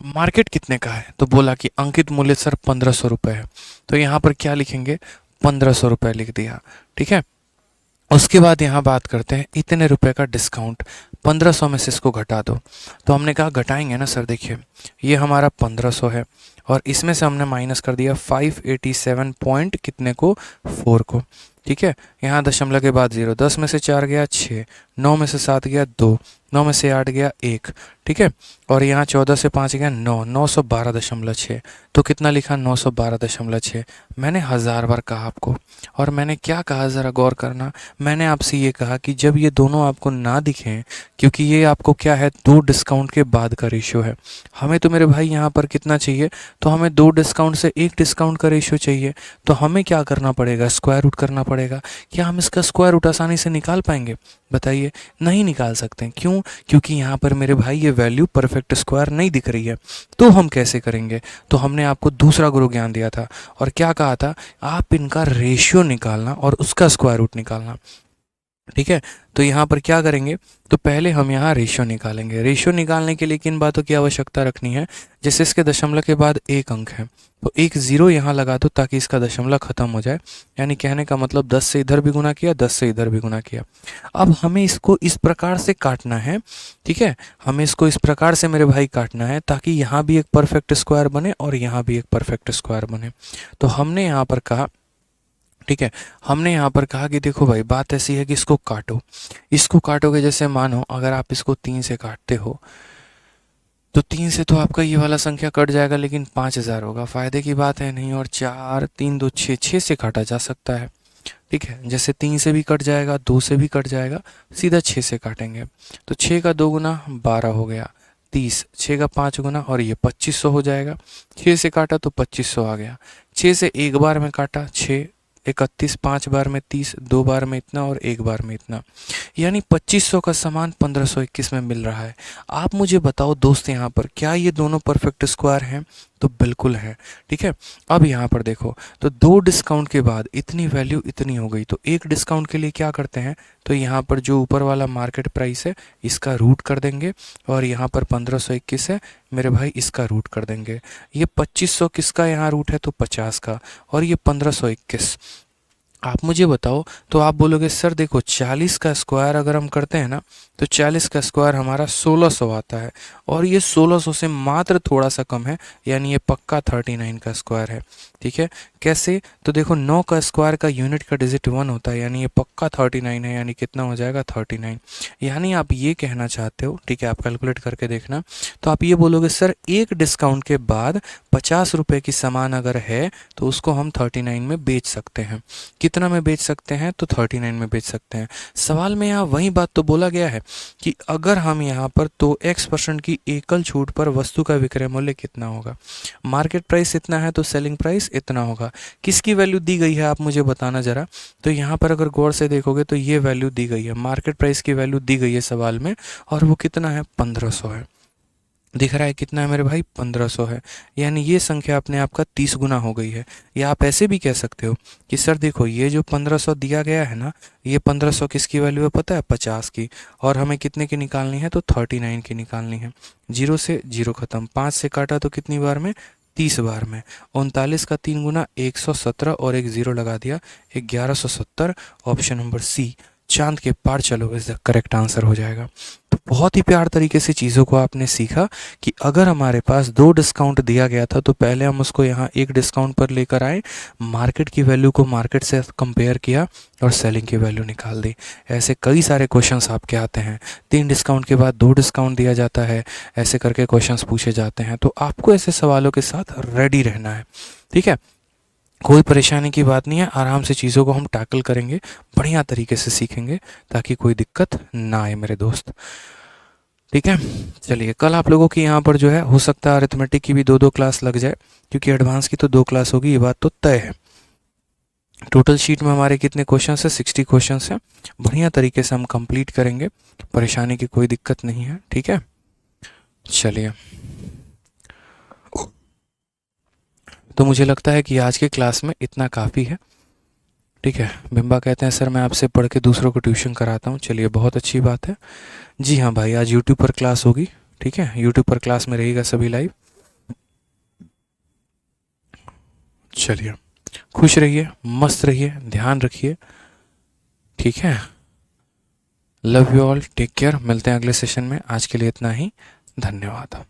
मार्केट कितने का है? तो बोला कि अंकित मूल्य सर 1500 रुपये है। तो यहाँ पर क्या लिखेंगे? 1500 रुपये लिख दिया। ठीक है, उसके बाद यहाँ बात करते हैं इतने रुपए का डिस्काउंट, 1500 में से इसको घटा दो। तो हमने कहा घटाएंगे ना सर, देखिए ये हमारा 1500 है और इसमें से हमने माइनस कर दिया 587 पॉइंट कितने को? 4 को। ठीक है, यहाँ दशमलव के बाद 0, 10 में से 4 गया 6, 9 में से 7 गया 2, 9 में से 8 गया 1, ठीक है, और यहाँ 14 से 5 गया 9, 912.6। तो कितना लिखा 912.6। मैंने 1000 बार कहा आपको, और मैंने क्या कहा ज़रा गौर करना, मैंने आपसे ये कहा कि जब ये दोनों आपको ना दिखें, क्योंकि ये आपको क्या है 2 डिस्काउंट के बाद का रेशियो है, हमें तो मेरे भाई यहाँ पर कितना चाहिए, तो हमें 2 डिस्काउंट से 1 डिस्काउंट का रेशियो चाहिए। तो हमें क्या करना पड़ेगा, स्क्वायर रूट करना पड़ेगा। क्या हम इसका स्क्वायर रूट आसानी से निकाल पाएंगे, बताइए? नहीं निकाल सकते हैं। क्यों? क्योंकि यहाँ पर मेरे भाई ये वैल्यू परफेक्ट स्क्वायर नहीं दिख रही है। तो हम कैसे करेंगे? तो हमने आपको दूसरा गुरु ज्ञान दिया था, और क्या कहा था, आप इनका रेशियो निकालना और उसका स्क्वायर रूट निकालना, ठीक है। तो यहाँ पर क्या करेंगे, तो पहले हम यहाँ रेशियो निकालेंगे। रेशियो निकालने के लिए किन बातों की आवश्यकता रखनी है, जैसे इसके दशमलव के बाद 1 अंक है, तो 1 0 यहाँ लगा दो ताकि इसका दशमलव खत्म हो जाए। यानी कहने का मतलब 10 से इधर भी गुना किया, 10 से इधर भी गुना किया। अब हमें इसको इस प्रकार से काटना है, ठीक है, हमें इसको इस प्रकार से मेरे भाई काटना है ताकि यहाँ भी एक परफेक्ट स्क्वायर बने और यहाँ भी एक परफेक्ट स्क्वायर बने। तो हमने यहाँ पर कहा, ठीक है, हमने यहाँ पर कहा कि देखो भाई बात ऐसी है कि इसको काटो, इसको काटोगे, जैसे मानो अगर आप इसको 3 से काटते हो, तो 3 से तो आपका ये वाला संख्या कट जाएगा, लेकिन 5000 होगा, फायदे की बात है नहीं। और 4 3 2 6, 6 से काटा जा सकता है, ठीक है, जैसे 3 से भी कट जाएगा, 2 से भी कट जाएगा, सीधा 6 से काटेंगे। तो 6 का 2 गुना 12 हो गया 30, 6 का 5 गुना और ये 2500 हो जाएगा। 6 से काटा तो 2500 आ गया। 6 से एक बार में काटा 6 31, 5 बार में 30, 2 बार में इतना और 1 बार में इतना, यानी 2500 का समान 1521 में मिल रहा है। आप मुझे बताओ दोस्त, यहाँ पर क्या ये दोनों परफेक्ट स्क्वायर हैं? तो बिल्कुल है, ठीक है। अब यहाँ पर देखो, तो 2 डिस्काउंट के बाद इतनी वैल्यू इतनी हो गई, तो 1 डिस्काउंट के लिए क्या करते हैं, तो यहाँ पर जो ऊपर वाला मार्केट प्राइस है इसका रूट कर देंगे, और यहाँ पर 1521 है मेरे भाई, इसका रूट कर देंगे। ये 2500 किसका यहाँ रूट है, तो 50 का, और ये 1521। आप मुझे बताओ, तो आप बोलोगे सर देखो 40 का स्क्वायर अगर हम करते हैं ना, तो 40 का स्क्वायर हमारा 1600 आता है, और ये 1600 से मात्र थोड़ा सा कम है, यानी ये पक्का 39 का स्क्वायर है, ठीक है। कैसे? तो देखो 9 का स्क्वायर का यूनिट का डिजिट 1 होता है, यानी ये पक्का 39 है, यानी कितना हो जाएगा 39। यानी आप ये कहना चाहते हो, ठीक है, आप कैलकुलेट करके देखना, तो आप ये बोलोगे सर 1 डिस्काउंट के बाद 50 रुपये की सामान अगर है तो उसको हम 39 में बेच सकते हैं। कितना में बेच सकते हैं? तो 39 में बेच सकते हैं। सवाल में यहाँ वही बात तो बोला गया है कि अगर हम यहाँ पर तो x% की एकल छूट पर वस्तु का विक्रय मूल्य कितना होगा, मार्केट प्राइस इतना है तो सेलिंग प्राइस इतना होगा। किसकी वैल्यू दी गई है आप मुझे बताना ज़रा। तो यहाँ पर अगर गौर से देखोगे तो ये वैल्यू दी गई है, मार्केट प्राइस की वैल्यू दी गई है सवाल में, और वो कितना है 1500 है। दिख रहा है कितना है मेरे भाई 1500 है, यानी ये संख्या अपने आप का 30 गुना हो गई है। या आप ऐसे भी कह सकते हो कि सर देखो ये जो 1500 दिया गया है ना, ये 1500 किसकी वैल्यू है पता है, 50 की, और हमें कितने की निकालनी है, तो 39 की निकालनी है। 0 से 0 खत्म, 5 से काटा तो कितनी बार में, 30 बार में। 39 का 3 गुना 117 और एक 0 लगा दिया 1170। ऑप्शन नंबर सी, चांद के पार चलो, इज द करेक्ट आंसर हो जाएगा। तो बहुत ही प्यार तरीके से चीज़ों को आपने सीखा कि अगर हमारे पास 2 डिस्काउंट दिया गया था तो पहले हम उसको यहाँ 1 डिस्काउंट पर लेकर आए, मार्केट की वैल्यू को मार्केट से कंपेयर किया और सेलिंग की वैल्यू निकाल दी। ऐसे कई सारे क्वेश्चंस आपके आते हैं, 3 डिस्काउंट के बाद 2 डिस्काउंट दिया जाता है, ऐसे करके क्वेश्चंस पूछे जाते हैं। तो आपको ऐसे सवालों के साथ रेडी रहना है, ठीक है। कोई परेशानी की बात नहीं है, आराम से चीज़ों को हम टैकल करेंगे, बढ़िया तरीके से सीखेंगे ताकि कोई दिक्कत ना आए मेरे दोस्त, ठीक है। चलिए, कल आप लोगों की यहाँ पर जो है हो सकता है अरिथमेटिक की भी 2-2 क्लास लग जाए, क्योंकि एडवांस की तो 2 क्लास होगी, ये बात तो तय है। टोटल शीट में हमारे कितने क्वेश्चन है, 60 क्वेश्चन हैं। बढ़िया तरीके से हम कंप्लीट करेंगे, परेशानी की कोई दिक्कत नहीं है, ठीक है। चलिए, तो मुझे लगता है कि आज के क्लास में इतना काफ़ी है, ठीक है। बिम्बा कहते हैं सर मैं आपसे पढ़ के दूसरों को ट्यूशन कराता हूँ, चलिए बहुत अच्छी बात है। जी हाँ भाई, आज यूट्यूब पर क्लास होगी, ठीक है, यूट्यूब पर क्लास में रहेगा सभी लाइव। चलिए, खुश रहिए, मस्त रहिए, ध्यान रखिए, ठीक है। Love you all, take care, मिलते हैं अगले सेशन में। आज के लिए इतना ही, धन्यवाद।